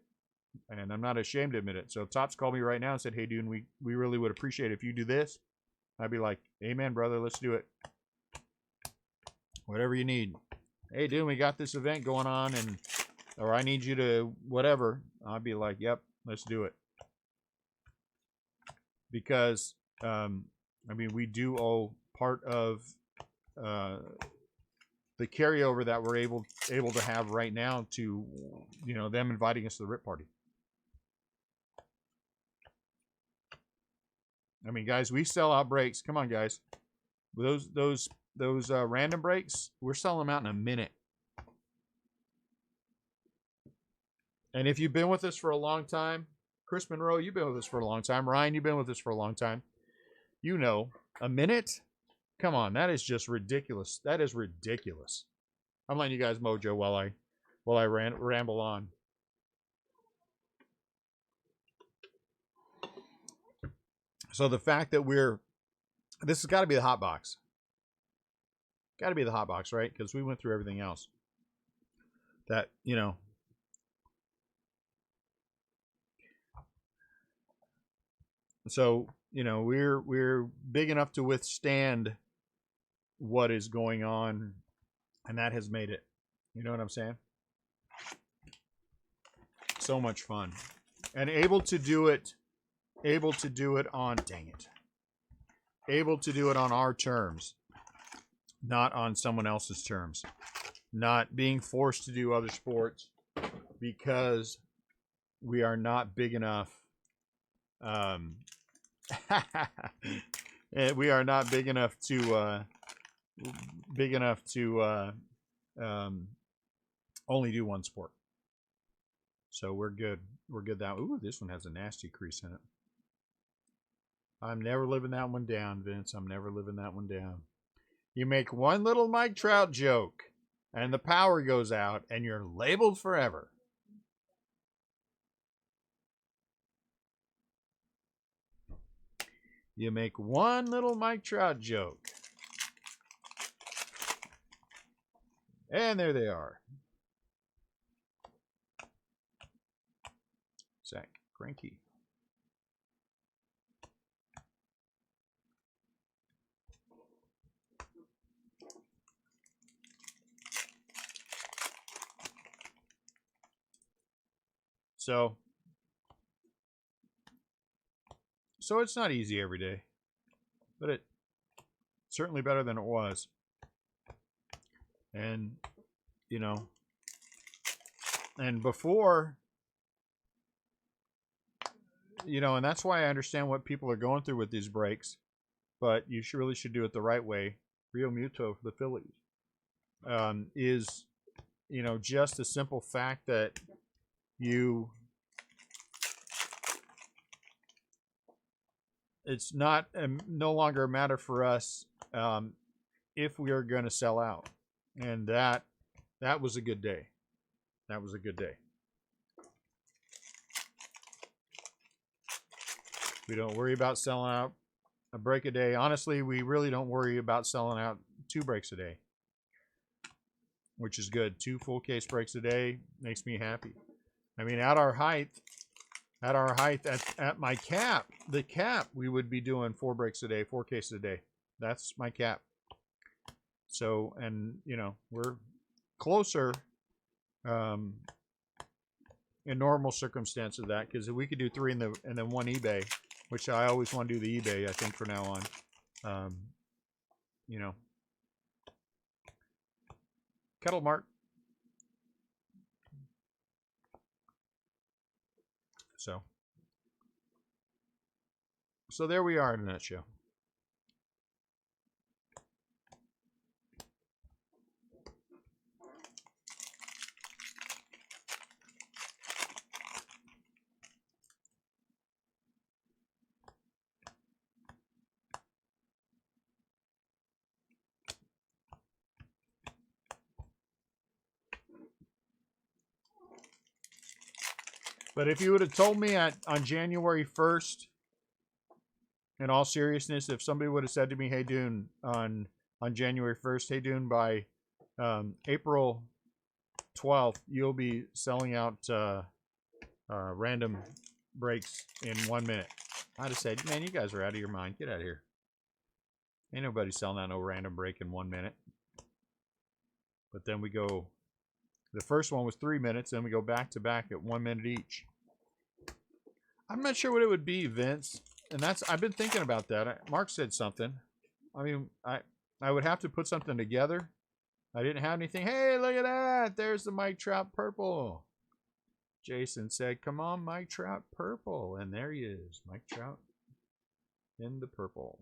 And I'm not ashamed to admit it. So if Toops called me right now and said, hey, dude, we really would appreciate it if you do this, I'd be like, amen, brother, let's do it. Whatever you need. hey, dude, we got this event going on, and or I need you to whatever, I'd be like, yep, let's do it. Because, I mean, we do owe part of the carryover that we're able to have right now to, you know, them inviting us to the RIP party. I mean, guys, we sell out breaks. Come on, guys. Those random breaks, we're selling them out in a minute. And if you've been with us for a long time, Chris Monroe, you've been with us for a long time. Ryan, you've been with us for a long time. You know, a minute? Come on, that is just ridiculous. That is ridiculous. I'm letting you guys mojo while I ramble on. So the fact that this has got to be the hot box. Got to be the hot box, right? Because we went through everything else. That, you know. So, you know, we're big enough to withstand what is going on, and that has made it. You know what I'm saying? So much fun. And able to do it on, dang it. Able to do it on our terms, not on someone else's terms. Not being forced to do other sports because we are not big enough. We are not big enough to only do one sport. So we're good. We're good that. Ooh, this one has a nasty crease in it. I'm never living that one down, Vince. I'm never living that one down. You make one little Mike Trout joke, and the power goes out, and you're labeled forever. You make one little Mike Trout joke, and there they are. Zach, cranky. So it's not easy every day, but it's certainly better than it was. And, you know, and before, you know, and that's why I understand what people are going through with these breaks, but you really should do it the right way. Rio Muto for the Phillies is, you know, just a simple fact that it's not no longer a matter for us if we are going to sell out, and that was a good day. That was a good day. We don't worry about selling out a break a day. Honestly, we really don't worry about selling out 2 breaks a day, which is good. 2 full case breaks a day makes me happy. I mean, at our height, at my cap, the cap, we would be doing 4 breaks a day, 4 cases a day. That's my cap. So, and you know, we're closer in normal circumstances of that, because if we could do 3 and then 1 eBay, which I always want to do the eBay, I think, for now on. You know, Kettle Mark. So there we are in a nutshell. But if you would have told me on January 1st, in all seriousness, if somebody would have said to me, hey, Dune, on January 1st, hey, Dune, by April 12th, you'll be selling out random breaks in 1 minute, I'd have said, man, you guys are out of your mind. Get out of here. Ain't nobody selling out no random break in 1 minute. But then we go, the first one was 3 minutes, then we go back to back at 1 minute each. I'm not sure what it would be, Vince. And that's, I've been thinking about that. Mark said something. I mean, I would have to put something together. I didn't have anything. Hey, look at that. There's the Mike Trout purple. Jason said, come on, Mike Trout purple. And there he is, Mike Trout in the purple.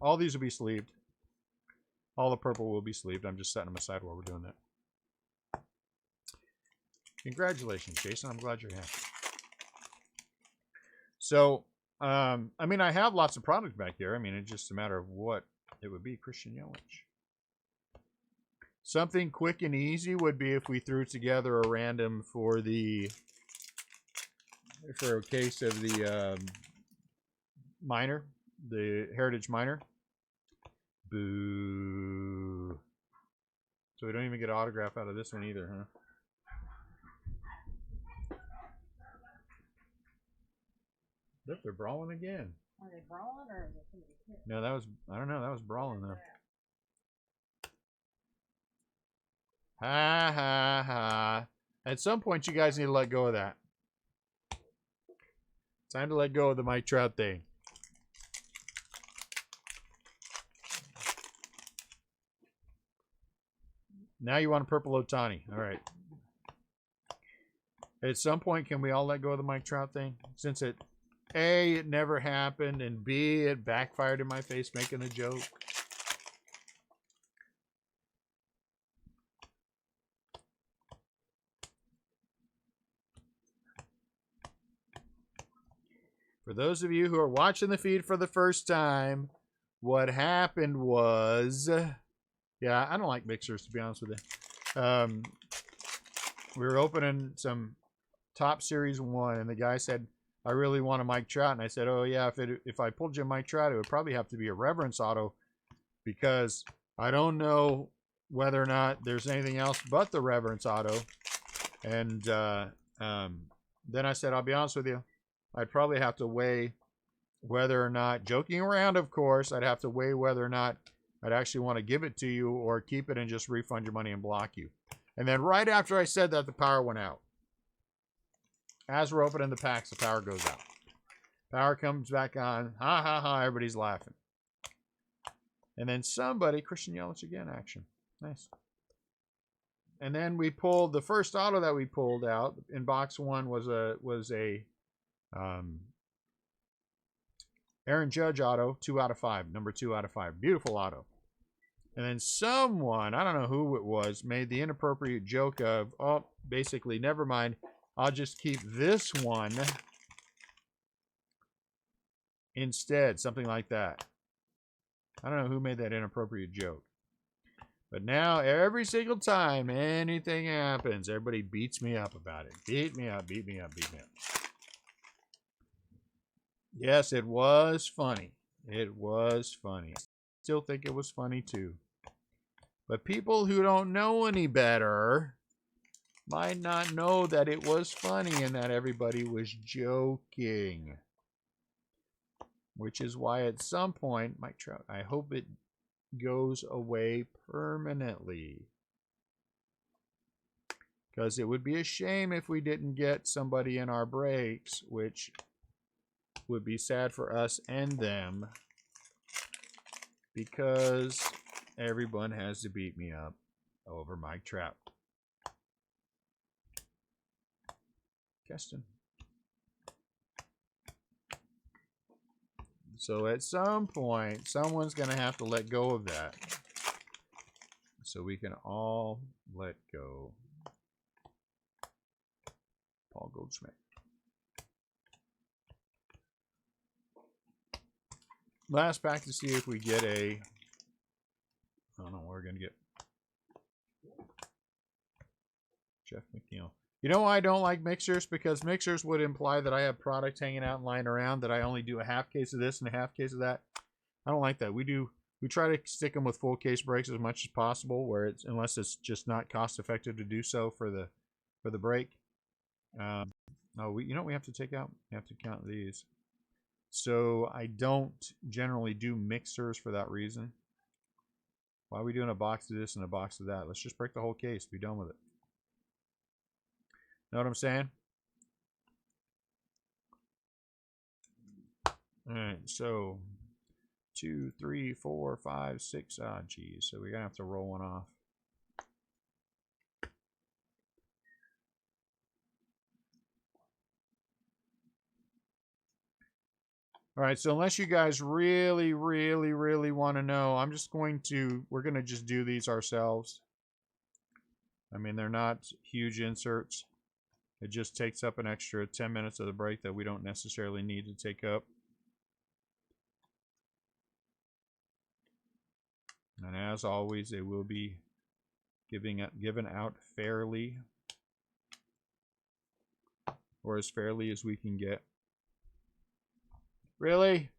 All these will be sleeved. All the purple will be sleeved. I'm just setting them aside while we're doing that. Congratulations, Jason. I'm glad you're happy. So, I mean, I have lots of product back here. I mean, it's just a matter of what it would be. Christian Yelich. Something quick and easy would be if we threw together a random for a case of the minor, the Heritage Minor. Boo. So we don't even get an autograph out of this one either, huh? Look, they're brawling again.
Are they brawling or is it somebody hit?
No, that was, I don't know, that was brawling though. Ha ha ha. At some point, you guys need to let go of that. Time to let go of the Mike Trout thing. Now you want a purple Ohtani. All right. At some point, can we all let go of the Mike Trout thing? Since it, A, it never happened, and B, it backfired in my face making a joke. For those of you who are watching the feed for the first time, what happened was, yeah, I don't like mixers, to be honest with you. We were opening some Top Series 1, and the guy said, I really want a Mike Trout. And I said, oh, yeah, if I pulled you a Mike Trout, it would probably have to be a Reverence auto because I don't know whether or not there's anything else but the Reverence auto. And then I said, I'll be honest with you, I'd probably have to weigh whether or not, joking around, of course, I'd have to weigh whether or not I'd actually want to give it to you or keep it and just refund your money and block you. And then right after I said that, the power went out. As we're opening the packs, the power goes out. Power comes back on. Ha, ha, ha. Everybody's laughing. And then somebody, Christian Yelich again, action. Nice. And then we pulled, the first auto that we pulled out in box one was a Aaron Judge auto, 2 out of 5, number 2 out of 5. Beautiful auto. And then someone, I don't know who it was, made the inappropriate joke of, oh, basically, never mind. I'll just keep this one instead. Something like that. I don't know who made that inappropriate joke. But now, every single time anything happens, everybody beats me up about it. Beat me up, beat me up, beat me up. Yes, it was funny. It was funny. I still think it was funny too. But people who don't know any better might not know that it was funny and that everybody was joking. Which is why at some point, Mike Trout, I hope it goes away permanently. Because it would be a shame if we didn't get somebody in our breaks, which would be sad for us and them. Because everyone has to beat me up over Mike Trout. Keston. So at some point, someone's going to have to let go of that. So we can all let go. Paul Goldschmidt. Last pack to see if we get a, I don't know what we're going to get. Jeff McNeil. You know why I don't like mixers? Because mixers would imply that I have product hanging out and lying around, that I only do a half case of this and a half case of that. I don't like that. We try to stick them with full case breaks as much as possible, where it's, unless it's just not cost effective to do so for the break. We have to take out, we have to count these. So I don't generally do mixers for that reason. Why are we doing a box of this and a box of that? Let's just break the whole case. Be done with it. Know what I'm saying? All right, so 2, 3, 4, 5, 6. Ah, geez. So we're gonna have to roll one off. All right, so unless you guys really, really, really want to know, we're going to just do these ourselves. I mean, they're not huge inserts. It just takes up an extra 10 minutes of the break that we don't necessarily need to take up. And as always, they will be given out fairly, or as fairly as we can get. Really?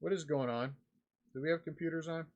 What is going on? Do we have computers on?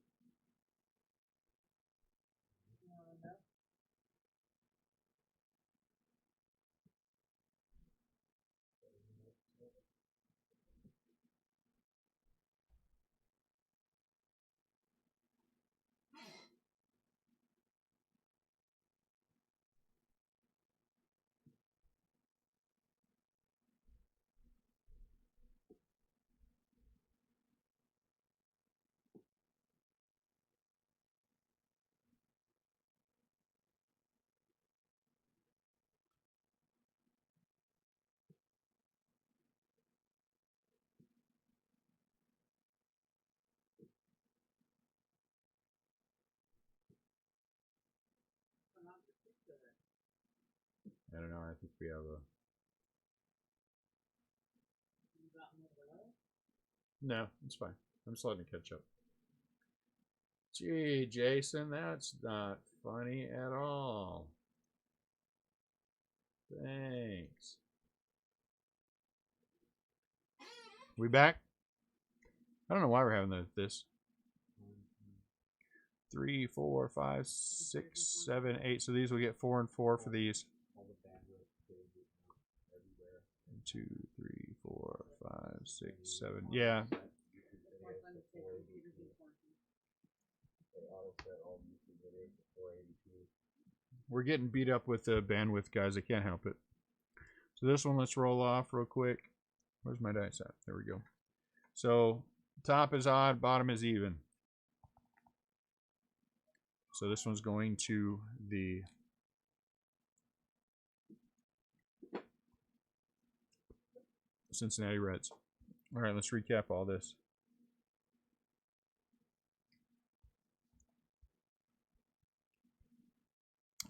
I don't know. I think we have a... No, it's fine. I'm just letting it catch up. Gee, Jason, that's not funny at all. Thanks. We back? I don't know why we're having this. 3, 4, 5, 6, 7, 8. So these will get 4 and 4 for these. 2, 3, 4, 5, 6, 7. Yeah. We're getting beat up with the bandwidth, guys. I can't help it. So this one, let's roll off real quick. Where's my dice at? There we go. So top is odd, bottom is even. So this one's going to the Cincinnati Reds. All right, let's recap all this.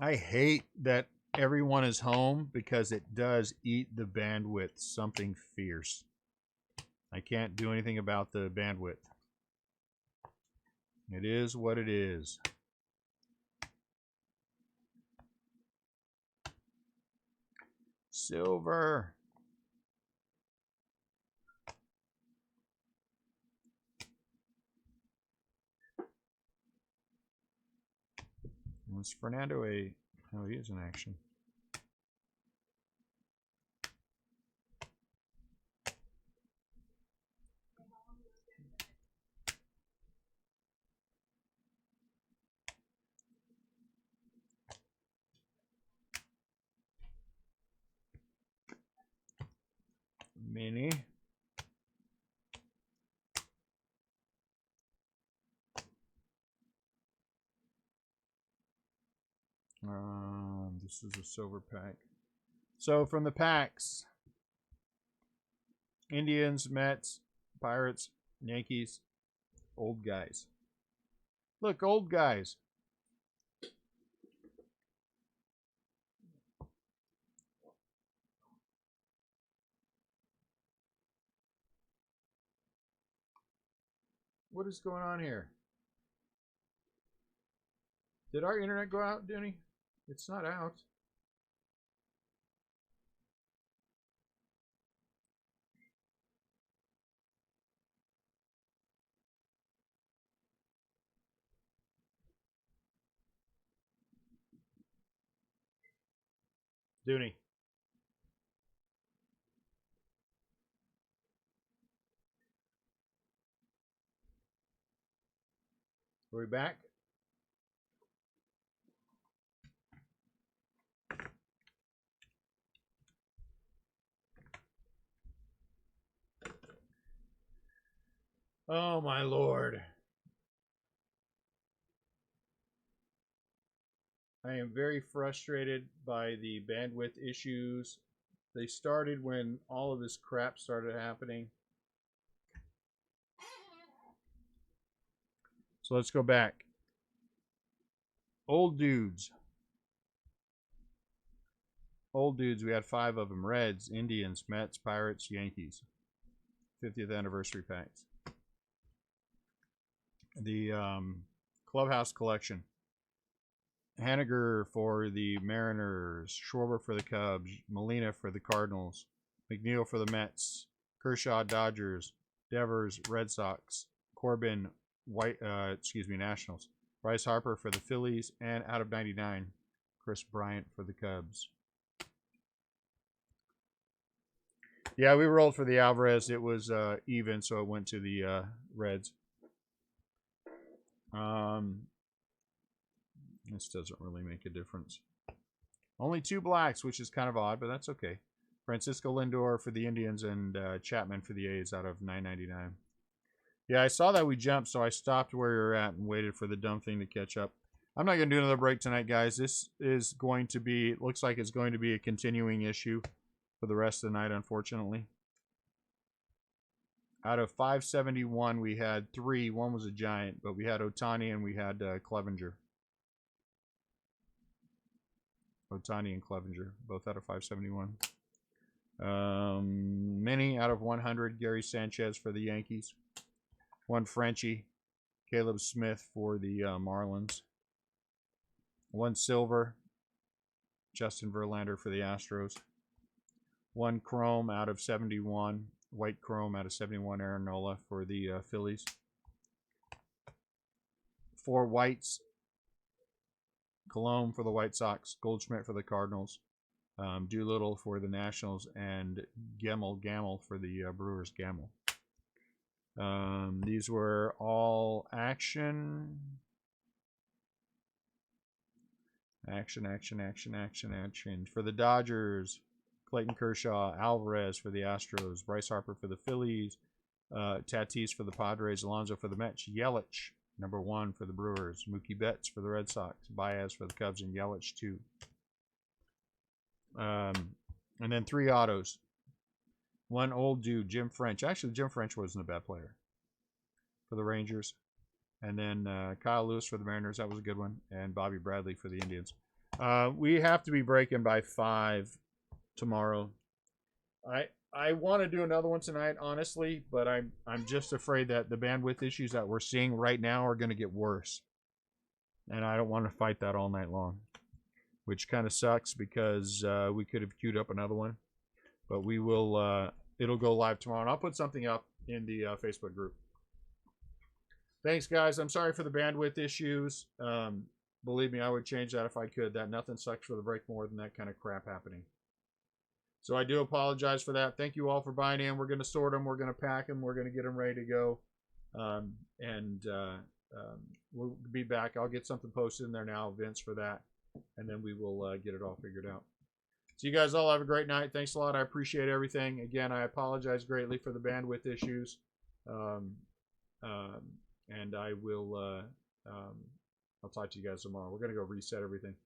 I hate that everyone is home because it does eat the bandwidth something fierce. I can't do anything about the bandwidth. It is what it is. Silver. Was Fernando a... Oh, he is in action. Mini. This is a silver pack. So from the packs, Indians, Mets, Pirates, Yankees, old guys. Look, old guys. What is going on here? Did our internet go out, Dooney? It's not out. Dooney. Are we back? Oh my Lord. I am very frustrated by the bandwidth issues. They started when all of this crap started happening. So let's go back. Old dudes. Old dudes, we had 5 of them. Reds, Indians, Mets, Pirates, Yankees. 50th anniversary packs. The Clubhouse collection. Haniger for the Mariners, Schwarber for the Cubs, Molina for the Cardinals, McNeil for the Mets, Kershaw Dodgers, Devers Red Sox, Corbin Nationals, Bryce Harper for the Phillies, and out of 99, Chris Bryant for the Cubs. Yeah, we rolled for the Alvarez. It was even, so it went to the Reds. This doesn't really make a difference. Only 2 blacks, which is kind of odd, but that's okay. Francisco Lindor for the Indians and Chapman for the A's out of 9.99. Yeah, I saw that we jumped, so I stopped where we were at and waited for the dumb thing to catch up. I'm not going to do another break tonight, guys. This is going to be, it looks like it's going to be a continuing issue for the rest of the night, unfortunately. Out of 571, we had 3. One was a giant, but we had Ohtani and we had Clevenger. Ohtani and Clevenger, both out of 571. Many out of 100. Gary Sanchez for the Yankees. 1 Frenchie. Caleb Smith for the Marlins. 1 silver. Justin Verlander for the Astros. 1 chrome out of 71. White chrome out of 71. Aaron Nola for the Phillies. 4 whites. Colomb for the White Sox, Goldschmidt for the Cardinals, Doolittle for the Nationals, and Gamel for the Brewers. Gamel. These were all action. Action. For the Dodgers, Clayton Kershaw, Alvarez for the Astros, Bryce Harper for the Phillies, Tatis for the Padres, Alonzo for the Mets, Yelich. Number 1 for the Brewers. Mookie Betts for the Red Sox. Baez for the Cubs and Yelich 2. And then 3 autos. 1 old dude, Jim French. Actually, Jim French wasn't a bad player for the Rangers. And then Kyle Lewis for the Mariners. That was a good one. And Bobby Bradley for the Indians. We have to be breaking by 5 tomorrow. I want to do another one tonight, honestly, but I'm just afraid that the bandwidth issues that we're seeing right now are going to get worse. And I don't want to fight that all night long, which kind of sucks because we could have queued up another one. But we will, it'll go live tomorrow. And I'll put something up in the Facebook group. Thanks, guys. I'm sorry for the bandwidth issues. Believe me, I would change that if I could. That nothing sucks for the break more than that kind of crap happening. So I do apologize for that. Thank you all for buying in. We're going to sort them. We're going to pack them. We're going to get them ready to go. We'll be back. I'll get something posted in there now, Vince, for that. And then we will get it all figured out. So you guys all have a great night. Thanks a lot. I appreciate everything. Again, I apologize greatly for the bandwidth issues. And I will, I'll talk to you guys tomorrow. We're going to go reset everything.